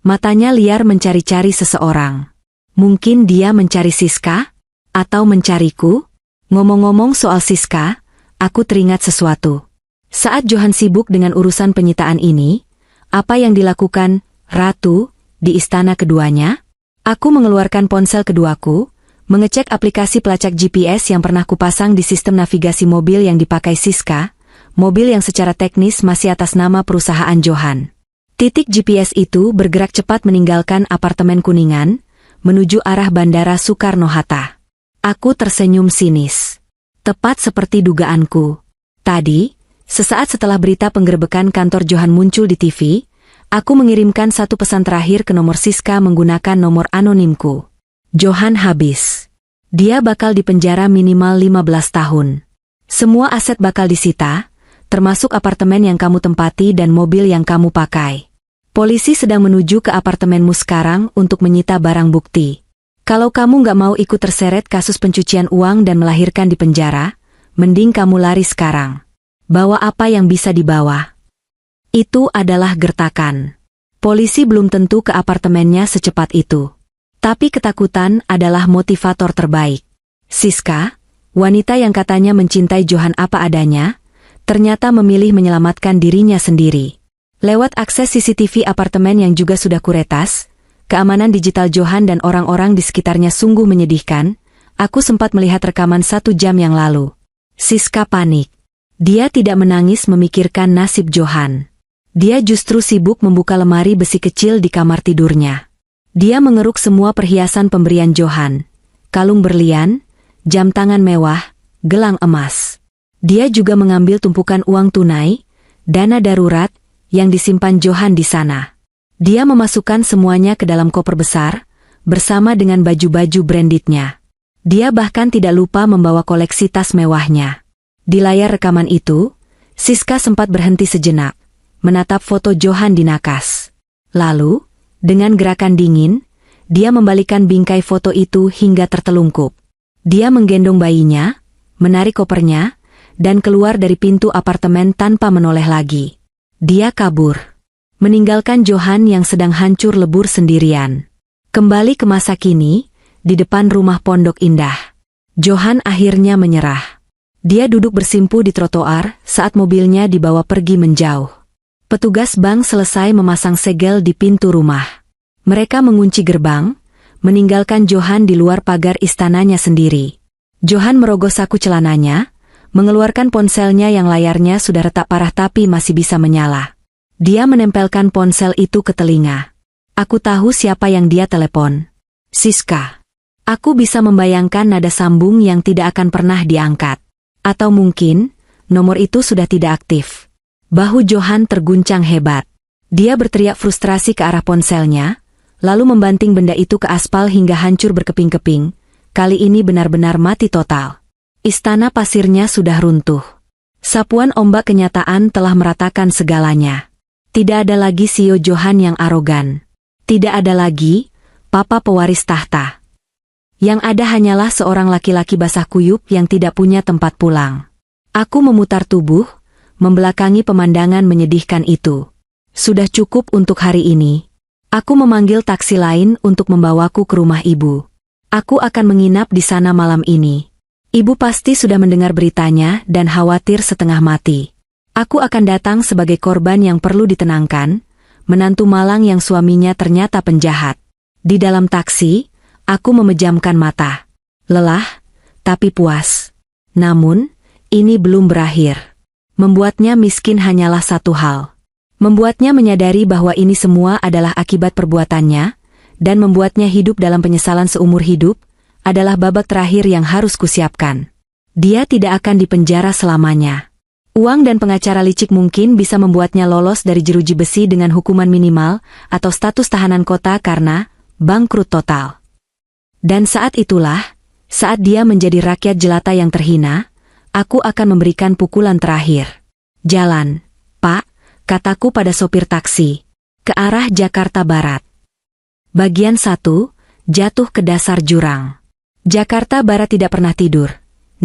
Matanya liar mencari-cari seseorang. Mungkin dia mencari Siska? Atau mencariku? Ngomong-ngomong soal Siska, aku teringat sesuatu. Saat Johan sibuk dengan urusan penyitaan ini, apa yang dilakukan Ratu di istana keduanya? Aku mengeluarkan ponsel keduaku, mengecek aplikasi pelacak GPS yang pernah kupasang di sistem navigasi mobil yang dipakai Siska, mobil yang secara teknis masih atas nama perusahaan Johan. Titik GPS itu bergerak cepat meninggalkan apartemen Kuningan, menuju arah Bandara Soekarno-Hatta. Aku tersenyum sinis. Tepat seperti dugaanku. Tadi, sesaat setelah berita penggerebekan kantor Johan muncul di TV, aku mengirimkan satu pesan terakhir ke nomor Siska menggunakan nomor anonimku. Johan habis. Dia bakal dipenjara minimal 15 tahun. Semua aset bakal disita, termasuk apartemen yang kamu tempati dan mobil yang kamu pakai. Polisi sedang menuju ke apartemenmu sekarang untuk menyita barang bukti. Kalau kamu nggak mau ikut terseret kasus pencucian uang dan melahirkan di penjara, mending kamu lari sekarang. Bawa apa yang bisa dibawa. Itu adalah gertakan. Polisi belum tentu ke apartemennya secepat itu. Tapi ketakutan adalah motivator terbaik. Siska, wanita yang katanya mencintai Johan apa adanya, ternyata memilih menyelamatkan dirinya sendiri. Lewat akses CCTV apartemen yang juga sudah kuretas, keamanan digital Johan dan orang-orang di sekitarnya sungguh menyedihkan. Aku sempat melihat rekaman 1 jam yang lalu. Siska panik. Dia tidak menangis memikirkan nasib Johan. Dia justru sibuk membuka lemari besi kecil di kamar tidurnya. Dia mengeruk semua perhiasan pemberian Johan, kalung berlian, jam tangan mewah, gelang emas. Dia juga mengambil tumpukan uang tunai, dana darurat, yang disimpan Johan di sana. Dia memasukkan semuanya ke dalam koper besar, bersama dengan baju-baju brandednya. Dia bahkan tidak lupa membawa koleksi tas mewahnya. Di layar rekaman itu, Siska sempat berhenti sejenak, menatap foto Johan di nakas. Lalu, dengan gerakan dingin, dia membalikan bingkai foto itu hingga tertelungkup. Dia menggendong bayinya, menarik kopernya, dan keluar dari pintu apartemen tanpa menoleh lagi. Dia kabur, meninggalkan Johan yang sedang hancur lebur sendirian. Kembali ke masa kini, di depan rumah Pondok Indah. Johan akhirnya menyerah. Dia duduk bersimpu di trotoar saat mobilnya dibawa pergi menjauh. Petugas bank selesai memasang segel di pintu rumah. Mereka mengunci gerbang, meninggalkan Johan di luar pagar istananya sendiri. Johan merogoh saku celananya, mengeluarkan ponselnya yang layarnya sudah retak parah tapi masih bisa menyala. Dia menempelkan ponsel itu ke telinga. Aku tahu siapa yang dia telepon. Siska. Aku bisa membayangkan nada sambung yang tidak akan pernah diangkat. Atau mungkin, nomor itu sudah tidak aktif. Bahu Johan terguncang hebat. Dia berteriak frustrasi ke arah ponselnya, lalu membanting benda itu ke aspal hingga hancur berkeping-keping. Kali ini benar-benar mati total. Istana pasirnya sudah runtuh. Sapuan ombak kenyataan telah meratakan segalanya. Tidak ada lagi Sio Johan yang arogan. Tidak ada lagi papa pewaris tahta. Yang ada hanyalah seorang laki-laki basah kuyup yang tidak punya tempat pulang. Aku memutar tubuh, membelakangi pemandangan menyedihkan itu. Sudah cukup untuk hari ini. Aku memanggil taksi lain untuk membawaku ke rumah ibu. Aku akan menginap di sana malam ini. Ibu pasti sudah mendengar beritanya dan khawatir setengah mati. Aku akan datang sebagai korban yang perlu ditenangkan, menantu malang yang suaminya ternyata penjahat. Di dalam taksi, aku memejamkan mata. Lelah, tapi puas. Namun, ini belum berakhir. Membuatnya miskin hanyalah satu hal. Membuatnya menyadari bahwa ini semua adalah akibat perbuatannya, dan membuatnya hidup dalam penyesalan seumur hidup, adalah babak terakhir yang harus kusiapkan. Dia tidak akan dipenjara selamanya. Uang dan pengacara licik mungkin bisa membuatnya lolos dari jeruji besi dengan hukuman minimal atau status tahanan kota karena bangkrut total. Dan saat itulah, saat dia menjadi rakyat jelata yang terhina, aku akan memberikan pukulan terakhir. Jalan, Pak, kataku pada sopir taksi, ke arah Jakarta Barat. Bagian 1, jatuh ke dasar jurang. Jakarta Barat tidak pernah tidur.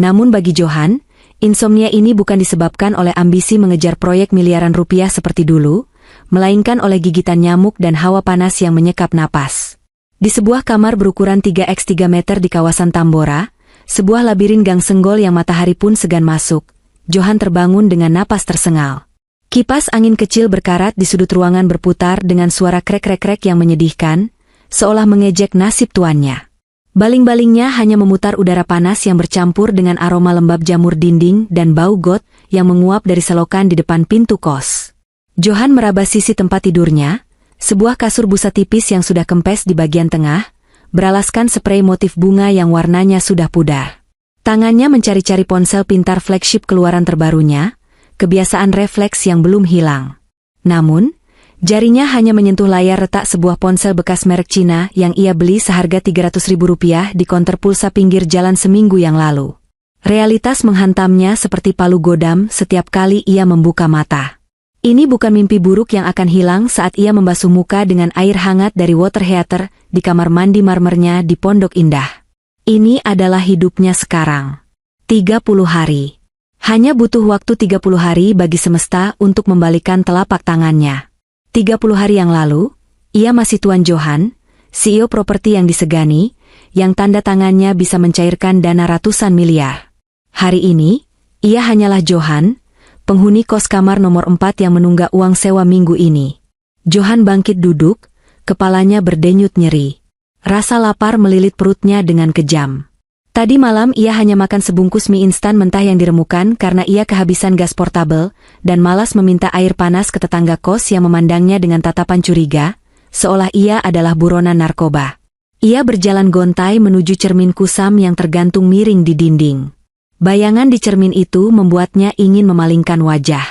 Namun bagi Johan, insomnia ini bukan disebabkan oleh ambisi mengejar proyek miliaran rupiah seperti dulu, melainkan oleh gigitan nyamuk dan hawa panas yang menyekap napas. Di sebuah kamar berukuran 3x3 meter di kawasan Tambora, sebuah labirin gang senggol yang matahari pun segan masuk, Johan terbangun dengan napas tersengal. Kipas angin kecil berkarat di sudut ruangan berputar dengan suara krek-krek-krek yang menyedihkan, seolah mengejek nasib tuannya. Baling-balingnya hanya memutar udara panas yang bercampur dengan aroma lembab jamur dinding dan bau got yang menguap dari selokan di depan pintu kos. Johan meraba sisi tempat tidurnya, sebuah kasur busa tipis yang sudah kempes di bagian tengah, beralaskan sprei motif bunga yang warnanya sudah pudar. Tangannya mencari-cari ponsel pintar flagship keluaran terbarunya, kebiasaan refleks yang belum hilang. Namun, jarinya hanya menyentuh layar retak sebuah ponsel bekas merek Cina yang ia beli seharga Rp300.000 di konter pulsa pinggir jalan seminggu yang lalu. Realitas menghantamnya seperti palu godam setiap kali ia membuka mata. Ini bukan mimpi buruk yang akan hilang saat ia membasuh muka dengan air hangat dari water heater di kamar mandi marmernya di Pondok Indah. Ini adalah hidupnya sekarang. 30 hari. Hanya butuh waktu 30 hari bagi semesta untuk membalikan telapak tangannya. 30 hari yang lalu, ia masih Tuan Johan, CEO properti yang disegani, yang tanda tangannya bisa mencairkan dana ratusan miliar. Hari ini, ia hanyalah Johan, penghuni kos kamar nomor 4 yang menunggak uang sewa minggu ini. Johan bangkit duduk, kepalanya berdenyut nyeri. Rasa lapar melilit perutnya dengan kejam. Tadi malam ia hanya makan sebungkus mie instan mentah yang diremukan karena ia kehabisan gas portabel, dan malas meminta air panas ke tetangga kos yang memandangnya dengan tatapan curiga, seolah ia adalah buronan narkoba. Ia berjalan gontai menuju cermin kusam yang tergantung miring di dinding. Bayangan di cermin itu membuatnya ingin memalingkan wajah.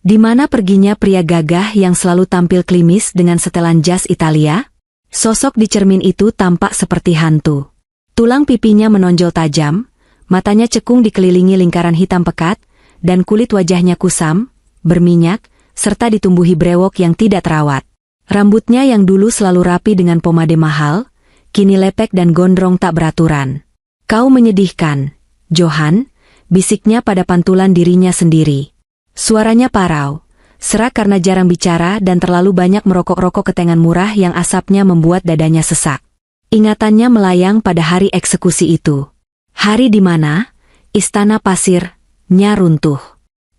Di mana perginya pria gagah yang selalu tampil klimis dengan setelan jas Italia? Sosok di cermin itu tampak seperti hantu. Tulang pipinya menonjol tajam, matanya cekung dikelilingi lingkaran hitam pekat, dan kulit wajahnya kusam, berminyak, serta ditumbuhi brewok yang tidak terawat. Rambutnya yang dulu selalu rapi dengan pomade mahal, kini lepek dan gondrong tak beraturan. "Kau menyedihkan, Johan," bisiknya pada pantulan dirinya sendiri. Suaranya parau, serak karena jarang bicara dan terlalu banyak merokok-rokok ketengan murah yang asapnya membuat dadanya sesak. Ingatannya melayang pada hari eksekusi itu. Hari di mana istana pasirnya runtuh.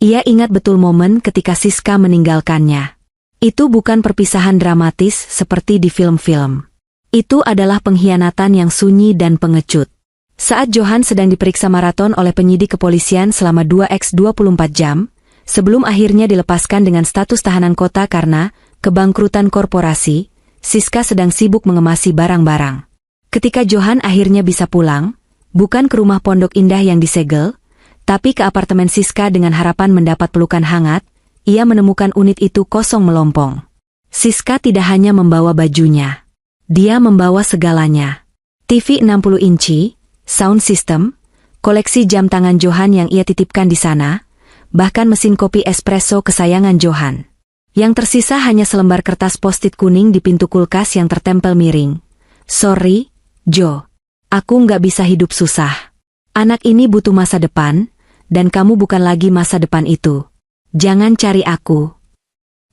Ia ingat betul momen ketika Siska meninggalkannya. Itu bukan perpisahan dramatis seperti di film-film. Itu adalah pengkhianatan yang sunyi dan pengecut. Saat Johan sedang diperiksa maraton oleh penyidik kepolisian selama 2x24 jam, sebelum akhirnya dilepaskan dengan status tahanan kota karena kebangkrutan korporasi, Siska sedang sibuk mengemasi barang-barang. Ketika Johan akhirnya bisa pulang, bukan ke rumah Pondok Indah yang disegel, tapi ke apartemen Siska dengan harapan mendapat pelukan hangat, ia menemukan unit itu kosong melompong. Siska tidak hanya membawa bajunya. Dia membawa segalanya. TV 60 inci, sound system, koleksi jam tangan Johan yang ia titipkan di sana, bahkan mesin kopi espresso kesayangan Johan. Yang tersisa hanya selembar kertas post-it kuning di pintu kulkas yang tertempel miring. Sorry, Jo. Aku nggak bisa hidup susah. Anak ini butuh masa depan, dan kamu bukan lagi masa depan itu. Jangan cari aku.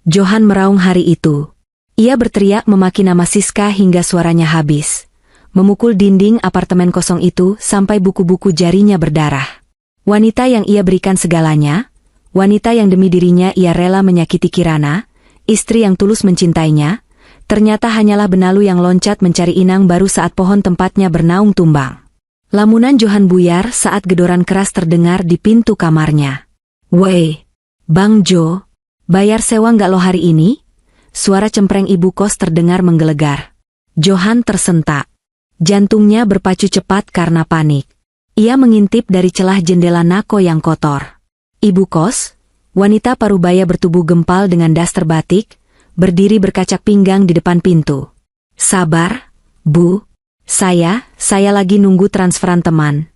Johan meraung hari itu. Ia berteriak memaki nama Siska hingga suaranya habis. Memukul dinding apartemen kosong itu sampai buku-buku jarinya berdarah. Wanita yang ia berikan segalanya, wanita yang demi dirinya ia rela menyakiti Kirana, istri yang tulus mencintainya, ternyata hanyalah benalu yang loncat mencari inang baru saat pohon tempatnya bernaung tumbang. Lamunan Johan buyar saat gedoran keras terdengar di pintu kamarnya. "Woi, Bang Jo, bayar sewa nggak lo hari ini?" Suara cempreng ibu kos terdengar menggelegar. Johan tersentak. Jantungnya berpacu cepat karena panik. Ia mengintip dari celah jendela Nako yang kotor. Ibu kos, wanita parubaya bertubuh gempal dengan daster batik, berdiri berkacak pinggang di depan pintu. "Sabar, Bu. Saya lagi nunggu transferan teman."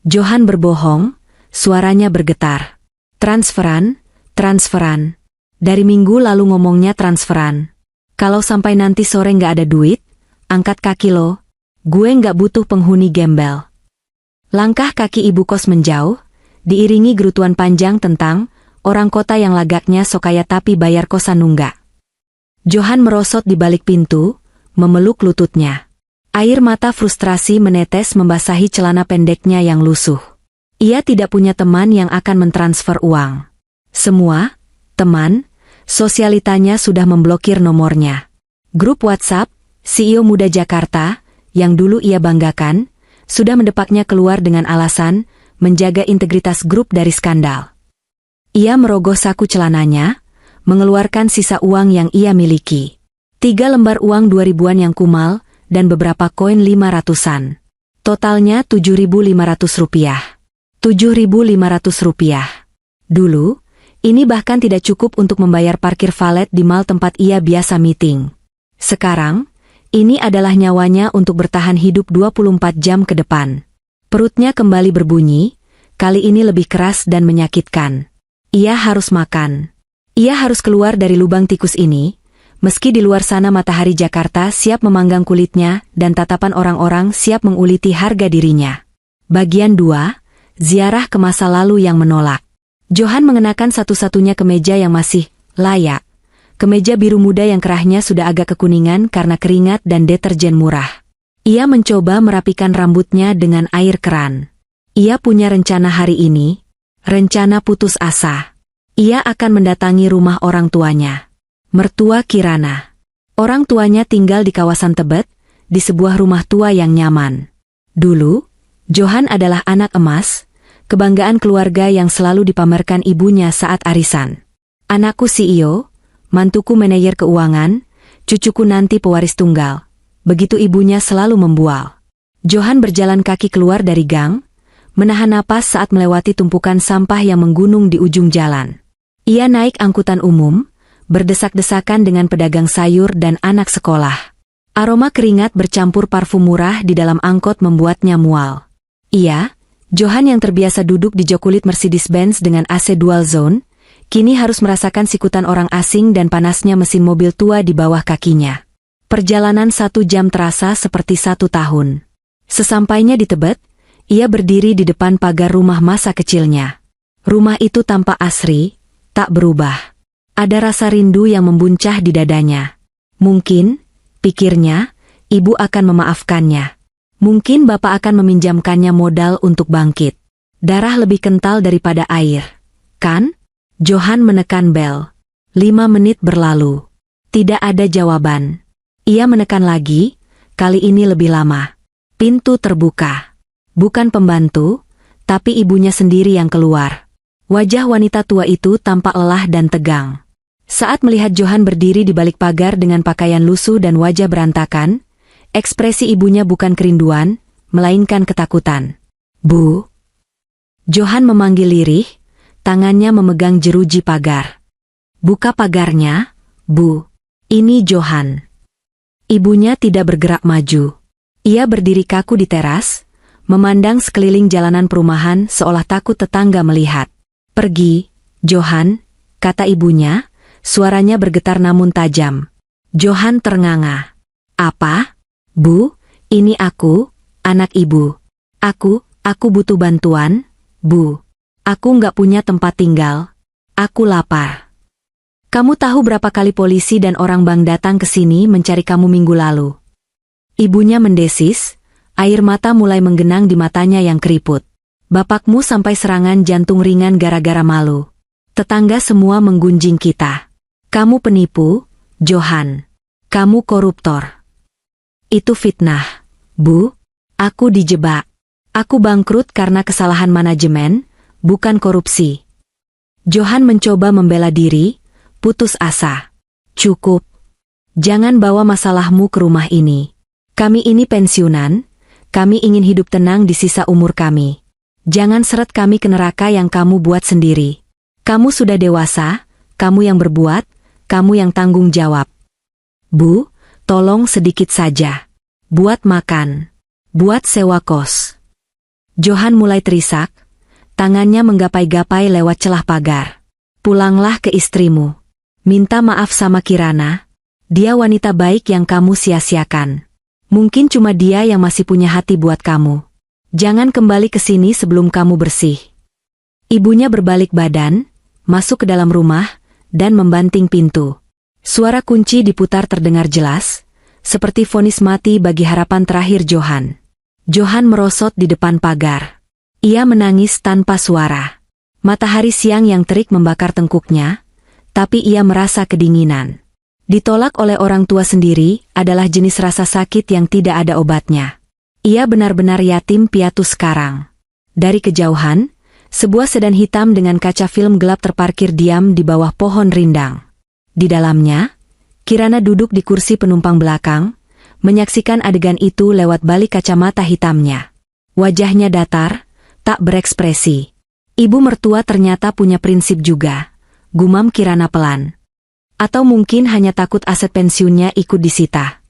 Johan berbohong, suaranya bergetar. Transferan. Dari minggu lalu ngomongnya transferan. Kalau sampai nanti sore nggak ada duit, angkat kaki lo. Gue nggak butuh penghuni gembel. Langkah kaki ibu kos menjauh, diiringi gerutuan panjang tentang orang kota yang lagaknya sokaya tapi bayar kosan nunggak. Johan merosot di balik pintu, memeluk lututnya. Air mata frustrasi menetes membasahi celana pendeknya yang lusuh. Ia tidak punya teman yang akan mentransfer uang. Semua teman sosialitanya sudah memblokir nomornya. Grup WhatsApp CEO Muda Jakarta yang dulu ia banggakan sudah mendepaknya keluar dengan alasan menjaga integritas grup dari skandal. Ia merogoh saku celananya, mengeluarkan sisa uang yang ia miliki. 3 lembar uang 2000-an yang kumal dan beberapa koin 500-an. Totalnya Rp7.500. Rp7.500. Dulu, ini bahkan tidak cukup untuk membayar parkir valet di mal tempat ia biasa meeting. Sekarang, ini adalah nyawanya untuk bertahan hidup 24 jam ke depan. Perutnya kembali berbunyi, kali ini lebih keras dan menyakitkan. Ia harus makan. Ia harus keluar dari lubang tikus ini, meski di luar sana matahari Jakarta siap memanggang kulitnya dan tatapan orang-orang siap menguliti harga dirinya. Bagian 2, ziarah ke masa lalu yang menolak. Johan mengenakan satu-satunya kemeja yang masih layak. Kemeja biru muda yang kerahnya sudah agak kekuningan karena keringat dan deterjen murah. Ia mencoba merapikan rambutnya dengan air keran. Ia punya rencana hari ini, rencana putus asa. Ia akan mendatangi rumah orang tuanya. Mertua Kirana. Orang tuanya tinggal di kawasan Tebet, di sebuah rumah tua yang nyaman. Dulu, Johan adalah anak emas, kebanggaan keluarga yang selalu dipamerkan ibunya saat arisan. "Anakku CEO, mantuku manajer keuangan, cucuku nanti pewaris tunggal." Begitu ibunya selalu membual. Johan berjalan kaki keluar dari gang, menahan napas saat melewati tumpukan sampah yang menggunung di ujung jalan. Ia naik angkutan umum, berdesak-desakan dengan pedagang sayur dan anak sekolah. Aroma keringat bercampur parfum murah di dalam angkot membuatnya mual. Ia, Johan yang terbiasa duduk di jok kulit Mercedes-Benz dengan AC dual zone, kini harus merasakan sikutan orang asing dan panasnya mesin mobil tua di bawah kakinya. Perjalanan 1 jam terasa seperti 1 tahun. Sesampainya di Tebet, ia berdiri di depan pagar rumah masa kecilnya. Rumah itu tampak asri, tak berubah. Ada rasa rindu yang membuncah di dadanya. Mungkin, pikirnya, ibu akan memaafkannya. Mungkin bapak akan meminjamkannya modal untuk bangkit. Darah lebih kental daripada air. Kan? Johan menekan bel. 5 menit berlalu. Tidak ada jawaban. Ia menekan lagi, kali ini lebih lama. Pintu terbuka. Bukan pembantu, tapi ibunya sendiri yang keluar. Wajah wanita tua itu tampak lelah dan tegang. Saat melihat Johan berdiri di balik pagar dengan pakaian lusuh dan wajah berantakan, ekspresi ibunya bukan kerinduan, melainkan ketakutan. "Bu." Johan memanggil lirih, tangannya memegang jeruji pagar. "Buka pagarnya, Bu. Ini Johan." Ibunya tidak bergerak maju. Ia berdiri kaku di teras, memandang sekeliling jalanan perumahan seolah takut tetangga melihat. "Pergi, Johan," kata ibunya, suaranya bergetar namun tajam. Johan ternganga. "Apa? Bu, ini aku, anak ibu. Aku butuh bantuan, Bu. Aku nggak punya tempat tinggal. Aku lapar." "Kamu tahu berapa kali polisi dan orang bank datang ke sini mencari kamu minggu lalu?" Ibunya mendesis, air mata mulai menggenang di matanya yang keriput. "Bapakmu sampai serangan jantung ringan gara-gara malu. Tetangga semua menggunjing kita. Kamu penipu, Johan. Kamu koruptor." "Itu fitnah, Bu. Aku dijebak. Aku bangkrut karena kesalahan manajemen, bukan korupsi." Johan mencoba membela diri, putus asa. "Cukup. Jangan bawa masalahmu ke rumah ini. Kami ini pensiunan, kami ingin hidup tenang di sisa umur kami. Jangan seret kami ke neraka yang kamu buat sendiri. Kamu sudah dewasa, kamu yang berbuat, kamu yang tanggung jawab. Bu, tolong sedikit saja. Buat makan. Buat sewa kos." Johan mulai terisak, tangannya menggapai-gapai lewat celah pagar. "Pulanglah ke istrimu. Minta maaf sama Kirana. Dia wanita baik yang kamu sia-siakan. Mungkin cuma dia yang masih punya hati buat kamu. Jangan kembali ke sini sebelum kamu bersih." Ibunya berbalik badan, masuk ke dalam rumah, dan membanting pintu. Suara kunci diputar terdengar jelas, seperti vonis mati bagi harapan terakhir Johan. Johan merosot di depan pagar. Ia menangis tanpa suara. Matahari siang yang terik membakar tengkuknya, tapi ia merasa kedinginan. Ditolak oleh orang tua sendiri adalah jenis rasa sakit yang tidak ada obatnya. Ia benar-benar yatim piatu sekarang. Dari kejauhan, sebuah sedan hitam dengan kaca film gelap terparkir diam di bawah pohon rindang. Di dalamnya, Kirana duduk di kursi penumpang belakang, menyaksikan adegan itu lewat balik kacamata hitamnya. Wajahnya datar, tak berekspresi. Ibu mertua ternyata punya prinsip juga, gumam Kirana pelan. Atau mungkin hanya takut aset pensiunnya ikut disita.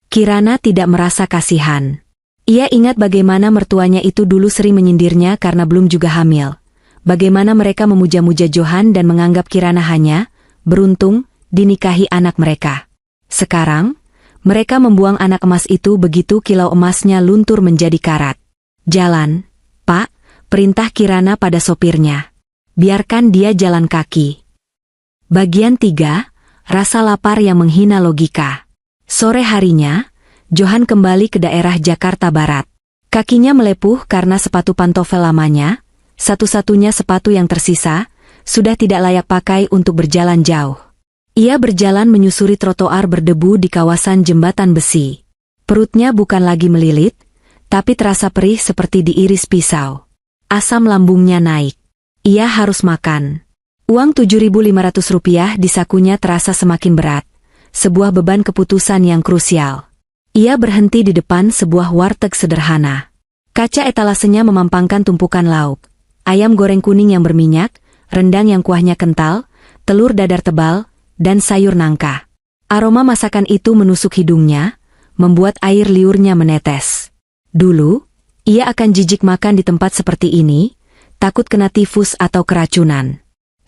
Kirana tidak merasa kasihan. Ia ingat bagaimana mertuanya itu dulu sering menyindirnya karena belum juga hamil. Bagaimana mereka memuja-muja Johan dan menganggap Kirana hanya beruntung dinikahi anak mereka. Sekarang, mereka membuang anak emas itu begitu kilau emasnya luntur menjadi karat. "Jalan, Pak," perintah Kirana pada sopirnya. "Biarkan dia jalan kaki." Bagian 3, rasa lapar yang menghina logika. Sore harinya, Johan kembali ke daerah Jakarta Barat. Kakinya melepuh karena sepatu pantofel lamanya, satu-satunya sepatu yang tersisa, sudah tidak layak pakai untuk berjalan jauh. Ia berjalan menyusuri trotoar berdebu di kawasan jembatan besi. Perutnya bukan lagi melilit, tapi terasa perih seperti diiris pisau. Asam lambungnya naik. Ia harus makan. Uang Rp7.500 di sakunya terasa semakin berat, sebuah beban keputusan yang krusial. Ia berhenti di depan sebuah warteg sederhana. Kaca etalasenya memampangkan tumpukan lauk, ayam goreng kuning yang berminyak, rendang yang kuahnya kental, telur dadar tebal, dan sayur nangka. Aroma masakan itu menusuk hidungnya, membuat air liurnya menetes. Dulu, ia akan jijik makan di tempat seperti ini, takut kena tifus atau keracunan.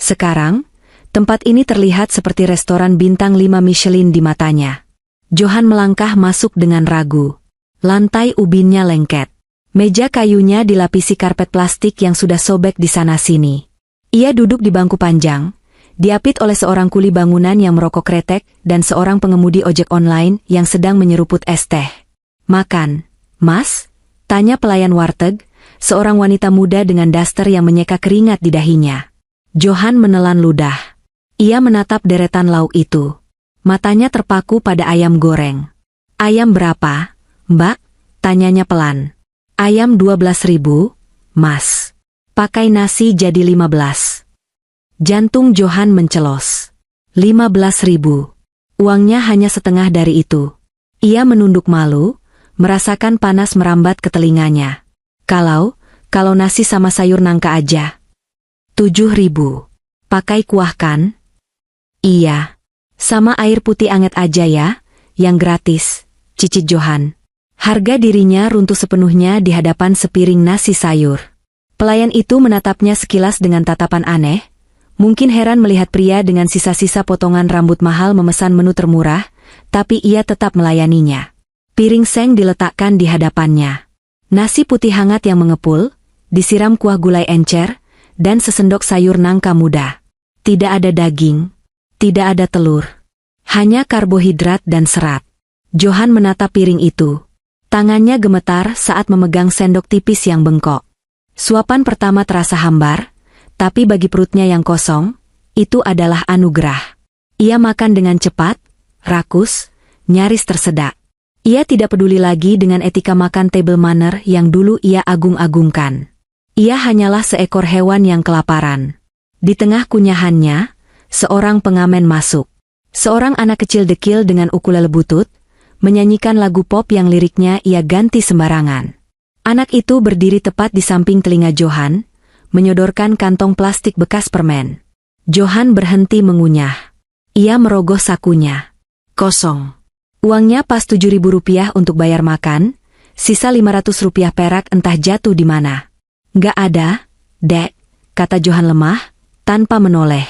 Sekarang, tempat ini terlihat seperti restoran bintang 5 Michelin di matanya. Johan melangkah masuk dengan ragu. Lantai ubinnya lengket. Meja kayunya dilapisi karpet plastik yang sudah sobek di sana-sini. Ia duduk di bangku panjang, diapit oleh seorang kuli bangunan yang merokok kretek dan seorang pengemudi ojek online yang sedang menyeruput es teh. "Makan, Mas?" tanya pelayan warteg, seorang wanita muda dengan daster yang menyeka keringat di dahinya. Johan menelan ludah. Ia menatap deretan lauk itu. Matanya terpaku pada ayam goreng. "Ayam berapa, Mbak?" tanyanya pelan. "Ayam 12.000, Mas. Pakai nasi jadi 15. Jantung Johan mencelos. 15.000. Uangnya hanya setengah dari itu. Ia menunduk malu, merasakan panas merambat ke telinganya. Kalau nasi sama sayur nangka aja. 7.000. Pakai kuah kan?" "Iya. Sama air putih anget aja ya, yang gratis, cicit Johan. Harga dirinya runtuh sepenuhnya di hadapan sepiring nasi sayur. Pelayan itu menatapnya sekilas dengan tatapan aneh, mungkin heran melihat pria dengan sisa-sisa potongan rambut mahal memesan menu termurah, tapi ia tetap melayaninya. Piring seng diletakkan di hadapannya. Nasi putih hangat yang mengepul, disiram kuah gulai encer, dan sesendok sayur nangka muda. Tidak ada daging, tidak ada telur. Hanya karbohidrat dan serat. Johan menatap piring itu. Tangannya gemetar saat memegang sendok tipis yang bengkok. Suapan pertama terasa hambar, tapi bagi perutnya yang kosong, itu adalah anugerah. Ia makan dengan cepat, rakus, nyaris tersedak. Ia tidak peduli lagi dengan etika makan table manner yang dulu ia agung-agungkan. Ia hanyalah seekor hewan yang kelaparan. Di tengah kunyahannya, seorang pengamen masuk. Seorang anak kecil dekil dengan ukulele butut, menyanyikan lagu pop yang liriknya ia ganti sembarangan. Anak itu berdiri tepat di samping telinga Johan, menyodorkan kantong plastik bekas permen. Johan berhenti mengunyah. Ia merogoh sakunya. Kosong. Uangnya pas Rp7.000 untuk bayar makan, sisa Rp500 perak entah jatuh di mana. Gak ada, Dek, kata Johan lemah, tanpa menoleh.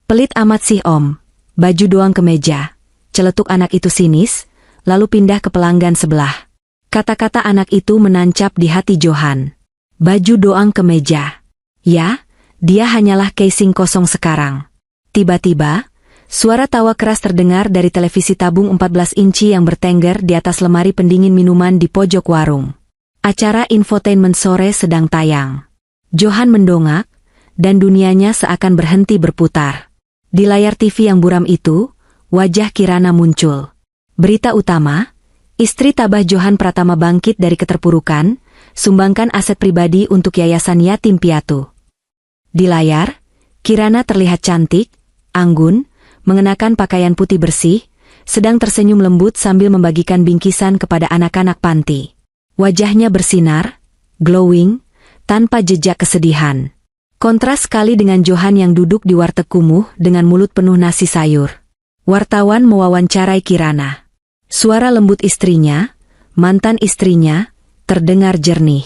Pelit amat sih Om, baju doang ke meja, celetuk anak itu sinis, lalu pindah ke pelanggan sebelah. Kata-kata anak itu menancap di hati Johan. Baju doang ke meja. Ya, dia hanyalah casing kosong sekarang. Tiba-tiba, suara tawa keras terdengar dari televisi tabung 14 inci yang bertengger di atas lemari pendingin minuman di pojok warung. Acara infotainment sore sedang tayang. Johan mendongak, dan dunianya seakan berhenti berputar. Di layar TV yang buram itu, wajah Kirana muncul. Berita utama, istri tabah Johan Pratama bangkit dari keterpurukan, sumbangkan aset pribadi untuk Yayasan Yatim Piatu. Di layar, Kirana terlihat cantik, anggun, mengenakan pakaian putih bersih, sedang tersenyum lembut sambil membagikan bingkisan kepada anak-anak panti. Wajahnya bersinar, glowing, tanpa jejak kesedihan. Kontras sekali dengan Johan yang duduk di warteg kumuh dengan mulut penuh nasi sayur. Wartawan mewawancarai Kirana. Suara lembut istrinya, mantan istrinya, terdengar jernih.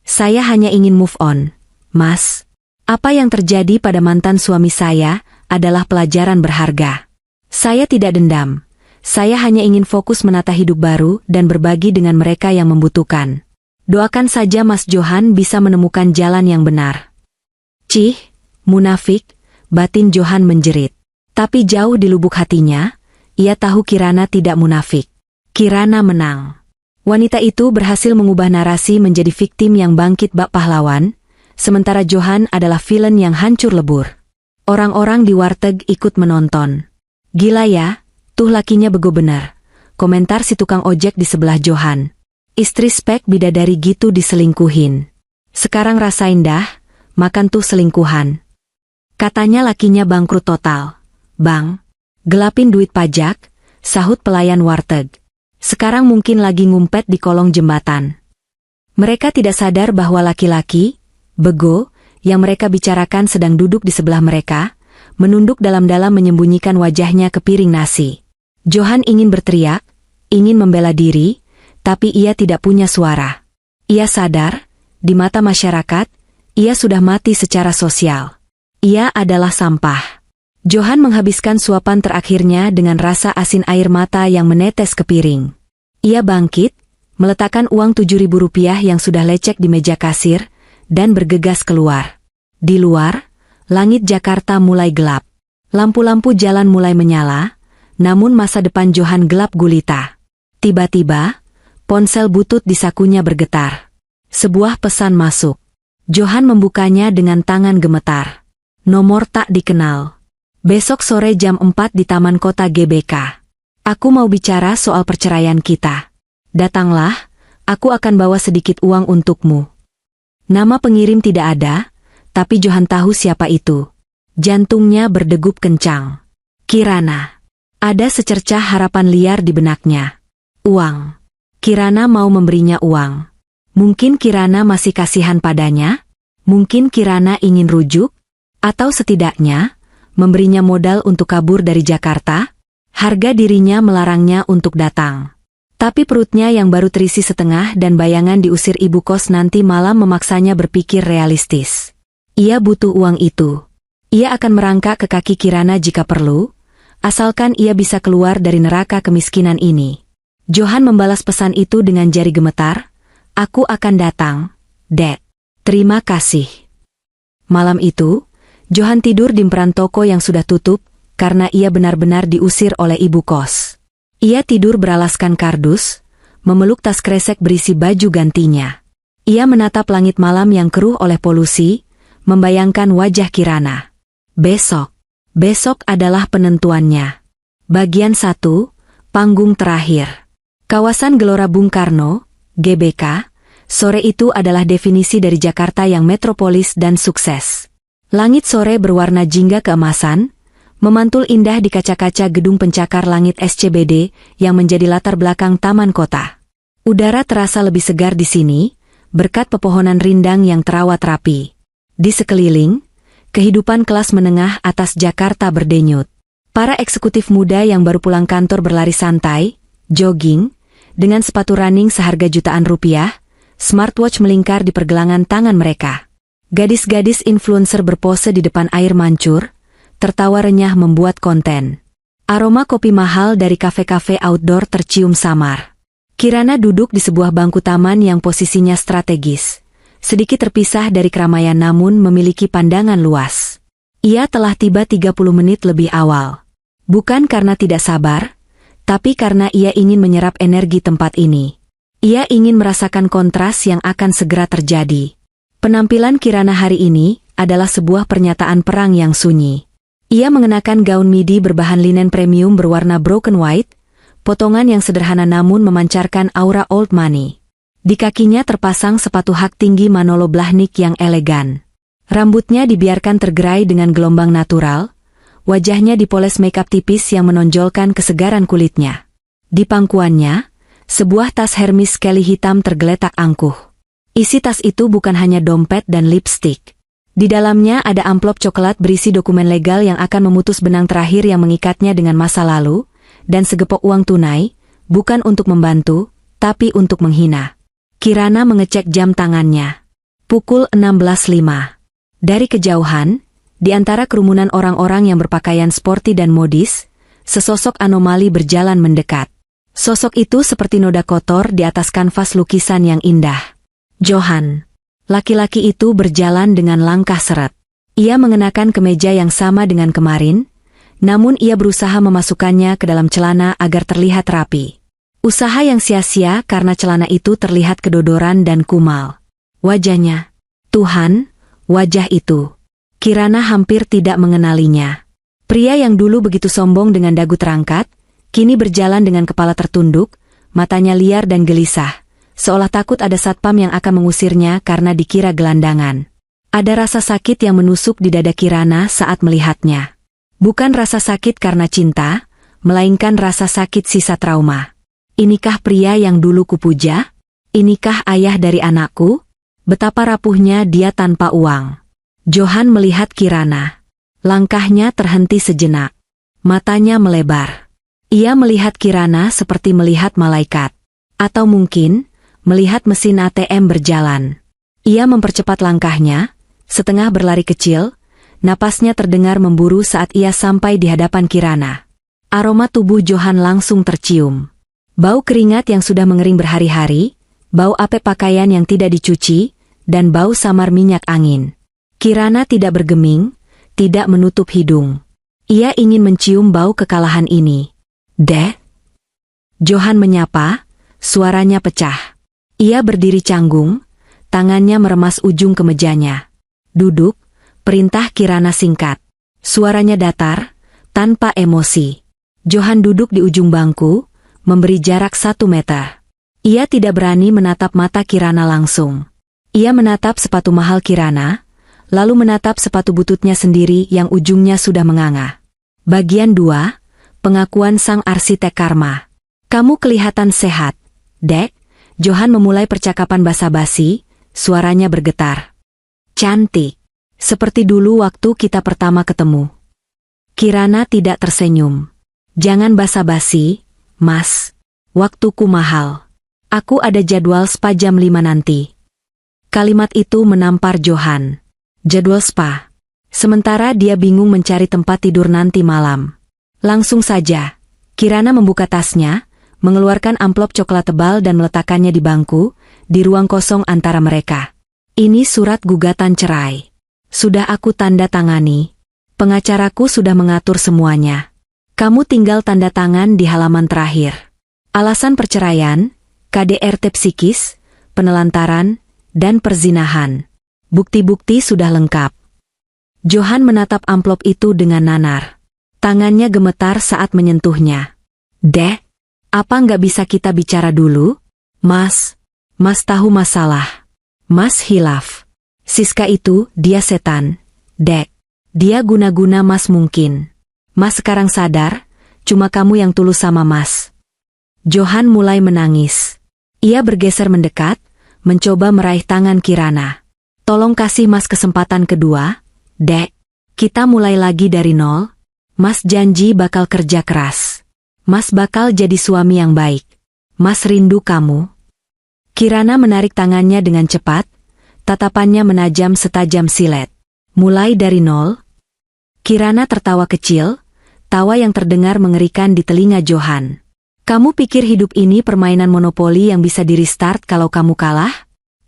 Saya hanya ingin move on, Mas. Apa yang terjadi pada mantan suami saya adalah pelajaran berharga. Saya tidak dendam. Saya hanya ingin fokus menata hidup baru dan berbagi dengan mereka yang membutuhkan. Doakan saja Mas Johan bisa menemukan jalan yang benar. Cih, munafik, batin Johan menjerit. Tapi jauh di lubuk hatinya, ia tahu Kirana tidak munafik. Kirana menang. Wanita itu berhasil mengubah narasi menjadi viktim yang bangkit bak pahlawan, sementara Johan adalah villain yang hancur lebur. Orang-orang di warteg ikut menonton. Gila ya, tuh lakinya bego benar, komentar si tukang ojek di sebelah Johan. Istri spek bidadari gitu diselingkuhin. Sekarang rasain dah, makan tuh selingkuhan. Katanya lakinya bangkrut total. Bang, gelapin duit pajak, sahut pelayan warteg. Sekarang mungkin lagi ngumpet di kolong jembatan. Mereka tidak sadar bahwa laki-laki, bego, yang mereka bicarakan sedang duduk di sebelah mereka, menunduk dalam-dalam menyembunyikan wajahnya ke piring nasi. Johan ingin berteriak, ingin membela diri, tapi ia tidak punya suara. Ia sadar, di mata masyarakat, ia sudah mati secara sosial. Ia adalah sampah. Johan menghabiskan suapan terakhirnya dengan rasa asin air mata yang menetes ke piring. Ia bangkit, meletakkan uang Rp7.000 yang sudah lecek di meja kasir, dan bergegas keluar. Di luar, langit Jakarta mulai gelap. Lampu-lampu jalan mulai menyala, namun masa depan Johan gelap gulita. Tiba-tiba, ponsel butut di sakunya bergetar. Sebuah pesan masuk. Johan membukanya dengan tangan gemetar. Nomor tak dikenal. Besok sore jam 4 di Taman Kota GBK. Aku mau bicara soal perceraian kita. Datanglah, aku akan bawa sedikit uang untukmu. Nama pengirim tidak ada, tapi Johan tahu siapa itu. Jantungnya berdegup kencang. Kirana. Ada secercah harapan liar di benaknya. Uang. Kirana mau memberinya uang. Mungkin Kirana masih kasihan padanya? Mungkin Kirana ingin rujuk? Atau setidaknya, memberinya modal untuk kabur dari Jakarta? Harga dirinya melarangnya untuk datang. Tapi perutnya yang baru terisi setengah dan bayangan diusir ibu kos nanti malam memaksanya berpikir realistis. Ia butuh uang itu. Ia akan merangkak ke kaki Kirana jika perlu, asalkan ia bisa keluar dari neraka kemiskinan ini. Johan membalas pesan itu dengan jari gemetar, "Aku akan datang, Dek. Terima kasih." Malam itu, Johan tidur di emperan toko yang sudah tutup, karena ia benar-benar diusir oleh ibu kos. Ia tidur beralaskan kardus, memeluk tas kresek berisi baju gantinya. Ia menatap langit malam yang keruh oleh polusi, membayangkan wajah Kirana. Besok adalah penentuannya. Bagian 1, panggung terakhir. Kawasan Gelora Bung Karno, GBK, sore itu adalah definisi dari Jakarta yang metropolis dan sukses. Langit sore berwarna jingga keemasan, memantul indah di kaca-kaca gedung pencakar langit SCBD yang menjadi latar belakang taman kota. Udara terasa lebih segar di sini, berkat pepohonan rindang yang terawat rapi. Di sekeliling, kehidupan kelas menengah atas Jakarta berdenyut. Para eksekutif muda yang baru pulang kantor berlari santai, jogging, dengan sepatu running seharga jutaan rupiah, smartwatch melingkar di pergelangan tangan mereka. Gadis-gadis influencer berpose di depan air mancur, tertawa renyah membuat konten. Aroma kopi mahal dari kafe-kafe outdoor tercium samar. Kirana duduk di sebuah bangku taman yang posisinya strategis, sedikit terpisah dari keramaian namun memiliki pandangan luas. Ia telah tiba 30 menit lebih awal. Bukan karena tidak sabar, tapi karena ia ingin menyerap energi tempat ini. Ia ingin merasakan kontras yang akan segera terjadi. Penampilan Kirana hari ini adalah sebuah pernyataan perang yang sunyi. Ia mengenakan gaun midi berbahan linen premium berwarna broken white, potongan yang sederhana namun memancarkan aura old money. Di kakinya terpasang sepatu hak tinggi Manolo Blahnik yang elegan. Rambutnya dibiarkan tergerai dengan gelombang natural, wajahnya dipoles makeup tipis yang menonjolkan kesegaran kulitnya. Di pangkuannya, sebuah tas Hermes Kelly hitam tergeletak angkuh. Isi tas itu bukan hanya dompet dan lipstik. Di dalamnya ada amplop coklat berisi dokumen legal yang akan memutus benang terakhir yang mengikatnya dengan masa lalu, dan segepok uang tunai, bukan untuk membantu, tapi untuk menghina. Kirana mengecek jam tangannya. Pukul 16.05. Dari kejauhan, di antara kerumunan orang-orang yang berpakaian sporty dan modis, sesosok anomali berjalan mendekat. Sosok itu seperti noda kotor di atas kanvas lukisan yang indah. Johan. Laki-laki itu berjalan dengan langkah seret. Ia mengenakan kemeja yang sama dengan kemarin, namun ia berusaha memasukkannya ke dalam celana agar terlihat rapi. Usaha yang sia-sia karena celana itu terlihat kedodoran dan kumal. Wajahnya. Tuhan, wajah itu. Kirana hampir tidak mengenalinya. Pria yang dulu begitu sombong dengan dagu terangkat, kini berjalan dengan kepala tertunduk, matanya liar dan gelisah. Seolah takut ada satpam yang akan mengusirnya karena dikira gelandangan. Ada rasa sakit yang menusuk di dada Kirana saat melihatnya. Bukan rasa sakit karena cinta, melainkan rasa sakit sisa trauma. Inikah pria yang dulu kupuja? Inikah ayah dari anakku? Betapa rapuhnya dia tanpa uang. Johan melihat Kirana. Langkahnya terhenti sejenak. Matanya melebar. Ia melihat Kirana seperti melihat malaikat. Atau mungkin melihat mesin ATM berjalan. Ia mempercepat langkahnya, setengah berlari kecil, napasnya terdengar memburu saat ia sampai di hadapan Kirana. Aroma tubuh Johan langsung tercium. Bau keringat yang sudah mengering berhari-hari, bau apek pakaian yang tidak dicuci, dan bau samar minyak angin. Kirana tidak bergeming, tidak menutup hidung. Ia ingin mencium bau kekalahan ini. "Dek?" Johan menyapa, suaranya pecah. Ia berdiri canggung, tangannya meremas ujung kemejanya. "Duduk," perintah Kirana singkat. Suaranya datar, tanpa emosi. Johan duduk di ujung bangku, memberi jarak 1 meter. Ia tidak berani menatap mata Kirana langsung. Ia menatap sepatu mahal Kirana, lalu menatap sepatu bututnya sendiri yang ujungnya sudah menganga. Bagian 2, pengakuan sang arsitek karma. "Kamu kelihatan sehat, Dek." Johan memulai percakapan basa-basi, suaranya bergetar. "Cantik. Seperti dulu waktu kita pertama ketemu." Kirana tidak tersenyum. Jangan basa-basi, Mas. Waktuku mahal. Aku ada jadwal spa jam 5 nanti. Kalimat itu menampar Johan. Jadwal spa. Sementara dia bingung mencari tempat tidur nanti malam. Langsung saja, Kirana membuka tasnya, mengeluarkan amplop coklat tebal dan meletakkannya di bangku, di ruang kosong antara mereka. Ini surat gugatan cerai. Sudah aku tanda tangani. Pengacaraku sudah mengatur semuanya. Kamu tinggal tanda tangan di halaman terakhir. Alasan perceraian, KDRT psikis, penelantaran, dan perzinahan. Bukti-bukti sudah lengkap. Johan menatap amplop itu dengan nanar. Tangannya gemetar saat menyentuhnya. Dek, apa nggak bisa kita bicara dulu? Mas tahu masalah. Mas hilaf. Siska itu, dia setan. Dek, dia guna-guna Mas mungkin. Mas sekarang sadar, cuma kamu yang tulus sama Mas. Johan mulai menangis. Ia bergeser mendekat, mencoba meraih tangan Kirana. Tolong kasih Mas kesempatan kedua, Dek. Kita mulai lagi dari nol. Mas janji bakal kerja keras. Mas bakal jadi suami yang baik. Mas rindu kamu. Kirana menarik tangannya dengan cepat, tatapannya menajam setajam silet. Mulai dari nol. Kirana tertawa kecil, tawa yang terdengar mengerikan di telinga Johan. Kamu pikir hidup ini permainan monopoli yang bisa di-restart kalau kamu kalah?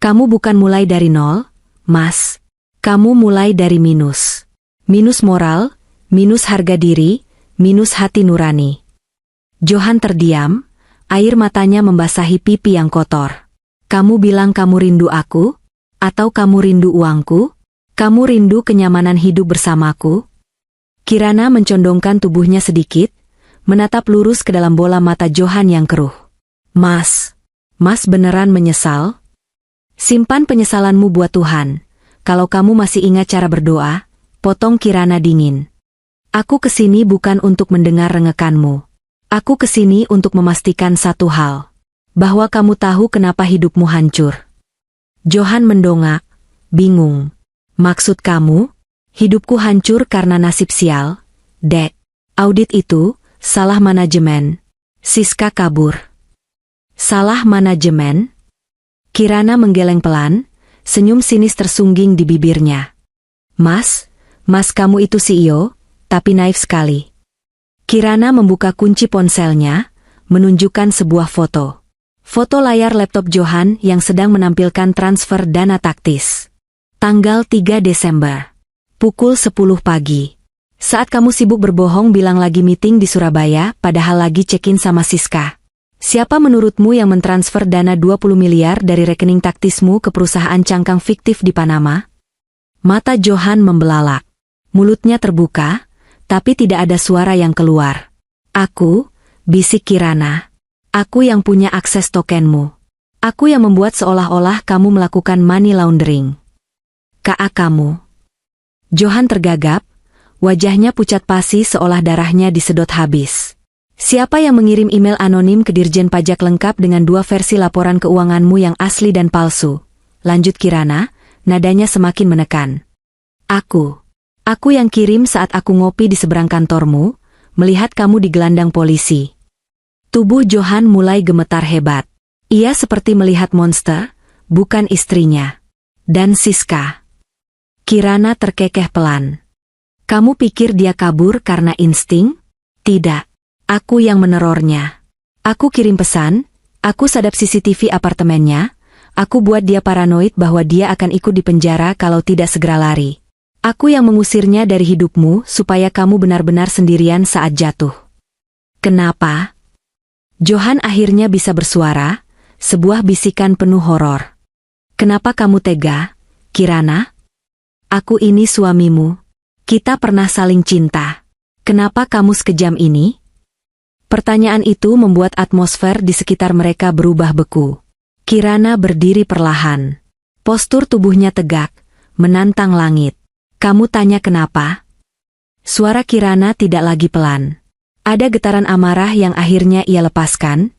Kamu bukan mulai dari nol, Mas. Kamu mulai dari minus. Minus moral, minus harga diri, minus hati nurani. Johan terdiam, air matanya membasahi pipi yang kotor. Kamu bilang kamu rindu aku? Atau kamu rindu uangku? Kamu rindu kenyamanan hidup bersamaku? Kirana mencondongkan tubuhnya sedikit, menatap lurus ke dalam bola mata Johan yang keruh. Mas beneran menyesal? Simpan penyesalanmu buat Tuhan. Kalau kamu masih ingat cara berdoa, potong Kirana dingin. Aku kesini bukan untuk mendengar rengekanmu. Aku kesini untuk memastikan satu hal. Bahwa kamu tahu kenapa hidupmu hancur. Johan mendongak, bingung. Maksud kamu? Hidupku hancur karena nasib sial? Dek, audit itu salah manajemen. Siska kabur. Salah manajemen? Kirana menggeleng pelan, senyum sinis tersungging di bibirnya. Mas kamu itu CEO, tapi naif sekali. Kirana membuka kunci ponselnya, menunjukkan sebuah foto. Foto layar laptop Johan yang sedang menampilkan transfer dana taktis. Tanggal 3 Desember. Pukul 10 pagi. Saat kamu sibuk berbohong bilang lagi meeting di Surabaya, padahal lagi check-in sama Siska. Siapa menurutmu yang mentransfer dana 20 miliar dari rekening taktismu ke perusahaan cangkang fiktif di Panama? Mata Johan membelalak. Mulutnya terbuka, tapi tidak ada suara yang keluar. Aku, bisik Kirana. Aku yang punya akses tokenmu. Aku yang membuat seolah-olah kamu melakukan money laundering. KA kamu. Johan tergagap. Wajahnya pucat pasi seolah darahnya disedot habis. Siapa yang mengirim email anonim ke Dirjen Pajak lengkap dengan 2 versi laporan keuanganmu yang asli dan palsu? Lanjut Kirana, nadanya semakin menekan. Aku yang kirim saat aku ngopi di seberang kantormu, melihat kamu digelandang polisi. Tubuh Johan mulai gemetar hebat. Ia seperti melihat monster, bukan istrinya. Dan Siska. Kirana terkekeh pelan. Kamu pikir dia kabur karena insting? Tidak. Aku yang menerornya. Aku kirim pesan, aku sadap CCTV apartemennya, aku buat dia paranoid bahwa dia akan ikut di penjara kalau tidak segera lari. Aku yang mengusirnya dari hidupmu supaya kamu benar-benar sendirian saat jatuh. Kenapa? Johan akhirnya bisa bersuara, sebuah bisikan penuh horor. Kenapa kamu tega, Kirana? Aku ini suamimu. Kita pernah saling cinta. Kenapa kamu sekejam ini? Pertanyaan itu membuat atmosfer di sekitar mereka berubah beku. Kirana berdiri perlahan. Postur tubuhnya tegak, menantang langit. Kamu tanya kenapa? Suara Kirana tidak lagi pelan. Ada getaran amarah yang akhirnya ia lepaskan,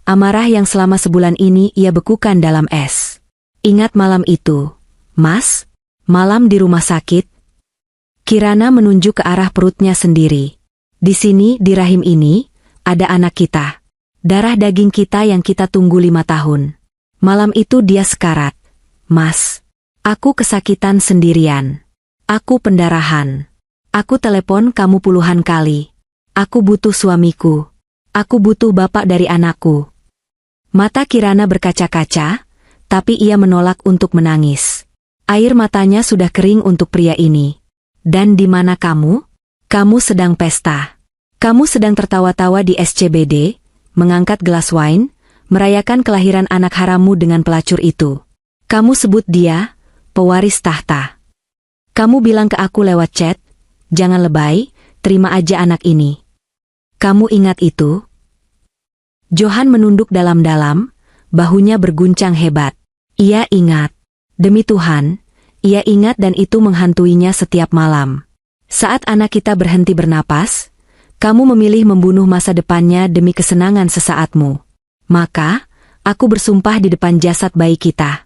amarah yang selama sebulan ini ia bekukan dalam es. Ingat malam itu, Mas? Malam di rumah sakit? Kirana menunjuk ke arah perutnya sendiri. Di sini, di rahim ini, ada anak kita. Darah daging kita yang kita tunggu 5 tahun. Malam itu dia sekarat. Mas. Aku kesakitan sendirian. Aku pendarahan. Aku telepon kamu puluhan kali. Aku butuh suamiku. Aku butuh bapak dari anakku. Mata Kirana berkaca-kaca, tapi ia menolak untuk menangis. Air matanya sudah kering untuk pria ini. Dan di mana kamu? Kamu sedang pesta. Kamu sedang tertawa-tawa di SCBD, mengangkat gelas wine, merayakan kelahiran anak harammu dengan pelacur itu. Kamu sebut dia, pewaris tahta. Kamu bilang ke aku lewat chat, jangan lebay, terima aja anak ini. Kamu ingat itu? Johan menunduk dalam-dalam, bahunya berguncang hebat. Ia ingat. Demi Tuhan, ia ingat dan itu menghantuinya setiap malam. Saat anak kita berhenti bernapas, kamu memilih membunuh masa depannya demi kesenangan sesaatmu. Maka, aku bersumpah di depan jasad bayi kita.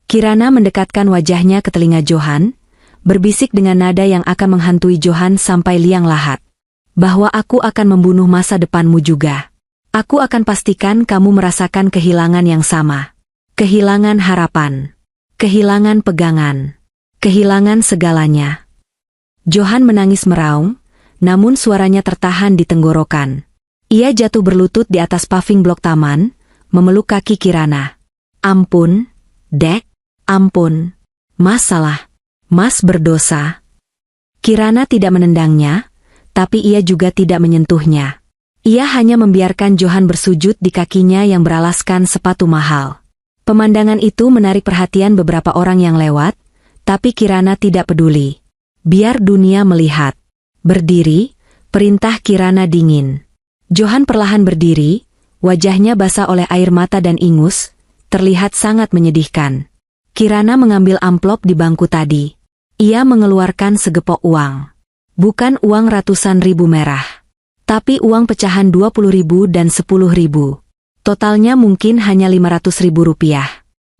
Kirana mendekatkan wajahnya ke telinga Johan, berbisik dengan nada yang akan menghantui Johan sampai liang lahat. Bahwa aku akan membunuh masa depanmu juga. Aku akan pastikan kamu merasakan kehilangan yang sama. Kehilangan harapan. Kehilangan pegangan. Kehilangan segalanya. Johan menangis meraung, namun suaranya tertahan di tenggorokan. Ia jatuh berlutut di atas paving blok taman, memeluk kaki Kirana. Ampun, Dek, ampun. Mas salah. Mas berdosa. Kirana tidak menendangnya, tapi ia juga tidak menyentuhnya. Ia hanya membiarkan Johan bersujud di kakinya yang beralaskan sepatu mahal. Pemandangan itu menarik perhatian beberapa orang yang lewat, tapi Kirana tidak peduli. Biar dunia melihat. Berdiri, perintah Kirana dingin. Johan perlahan berdiri, wajahnya basah oleh air mata dan ingus, terlihat sangat menyedihkan. Kirana mengambil amplop di bangku tadi. Ia mengeluarkan segepok uang. Bukan uang ratusan ribu merah. Tapi uang pecahan 20.000 dan 10.000. Totalnya mungkin hanya 500.000 rupiah.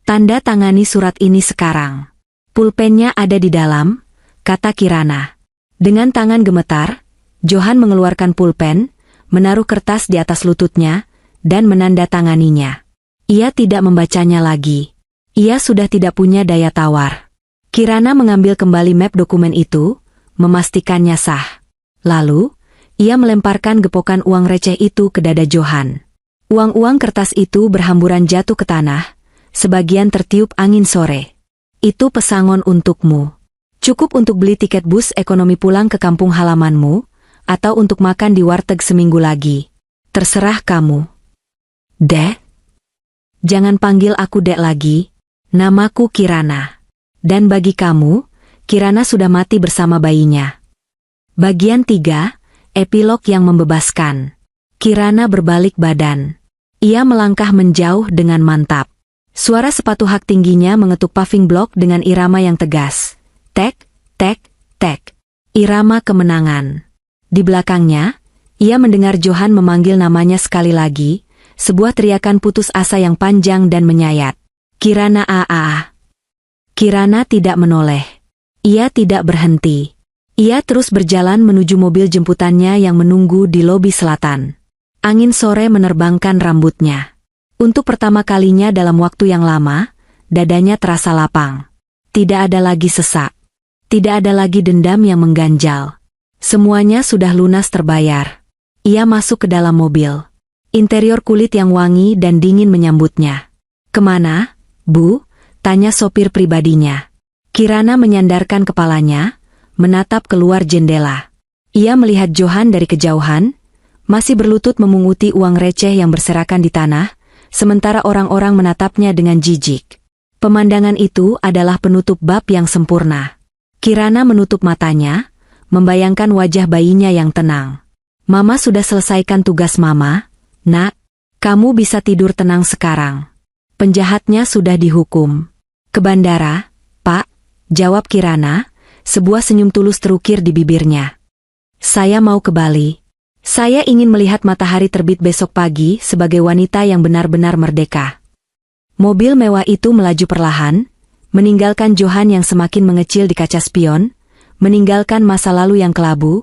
Tanda tangani surat ini sekarang. Pulpennya ada di dalam, kata Kirana. Dengan tangan gemetar, Johan mengeluarkan pulpen, menaruh kertas di atas lututnya, dan menandatanganinya. Ia tidak membacanya lagi. Ia sudah tidak punya daya tawar. Kirana mengambil kembali map dokumen itu, memastikannya sah. Lalu, ia melemparkan gepokan uang receh itu ke dada Johan. Uang-uang kertas itu berhamburan jatuh ke tanah, sebagian tertiup angin sore. Itu pesangon untukmu. Cukup untuk beli tiket bus ekonomi pulang ke kampung halamanmu, atau untuk makan di warteg seminggu lagi. Terserah kamu. Dek? Jangan panggil aku Dek lagi, namaku Kirana. Dan bagi kamu, Kirana sudah mati bersama bayinya. Bagian 3, epilog yang membebaskan. Kirana berbalik badan. Ia melangkah menjauh dengan mantap. Suara sepatu hak tingginya mengetuk paving block dengan irama yang tegas. Tek, tek, tek. Irama kemenangan. Di belakangnya, ia mendengar Johan memanggil namanya sekali lagi, sebuah teriakan putus asa yang panjang dan menyayat. Kirana aa. Kirana tidak menoleh. Ia tidak berhenti. Ia terus berjalan menuju mobil jemputannya yang menunggu di lobi selatan. Angin sore menerbangkan rambutnya. Untuk pertama kalinya dalam waktu yang lama, dadanya terasa lapang. Tidak ada lagi sesak. Tidak ada lagi dendam yang mengganjal. Semuanya sudah lunas terbayar. Ia masuk ke dalam mobil. Interior kulit yang wangi dan dingin menyambutnya. Kemana, Bu? Tanya sopir pribadinya. Kirana menyandarkan kepalanya, menatap keluar jendela. Ia melihat Johan dari kejauhan, masih berlutut memunguti uang receh yang berserakan di tanah, sementara orang-orang menatapnya dengan jijik. Pemandangan itu adalah penutup bab yang sempurna. Kirana menutup matanya, membayangkan wajah bayinya yang tenang. Mama sudah selesaikan tugas Mama, Nak. Kamu bisa tidur tenang sekarang. Penjahatnya sudah dihukum. Ke bandara, Pak, jawab Kirana, sebuah senyum tulus terukir di bibirnya. Saya mau ke Bali. Saya ingin melihat matahari terbit besok pagi sebagai wanita yang benar-benar merdeka. Mobil mewah itu melaju perlahan, meninggalkan Johan yang semakin mengecil di kaca spion, meninggalkan masa lalu yang kelabu,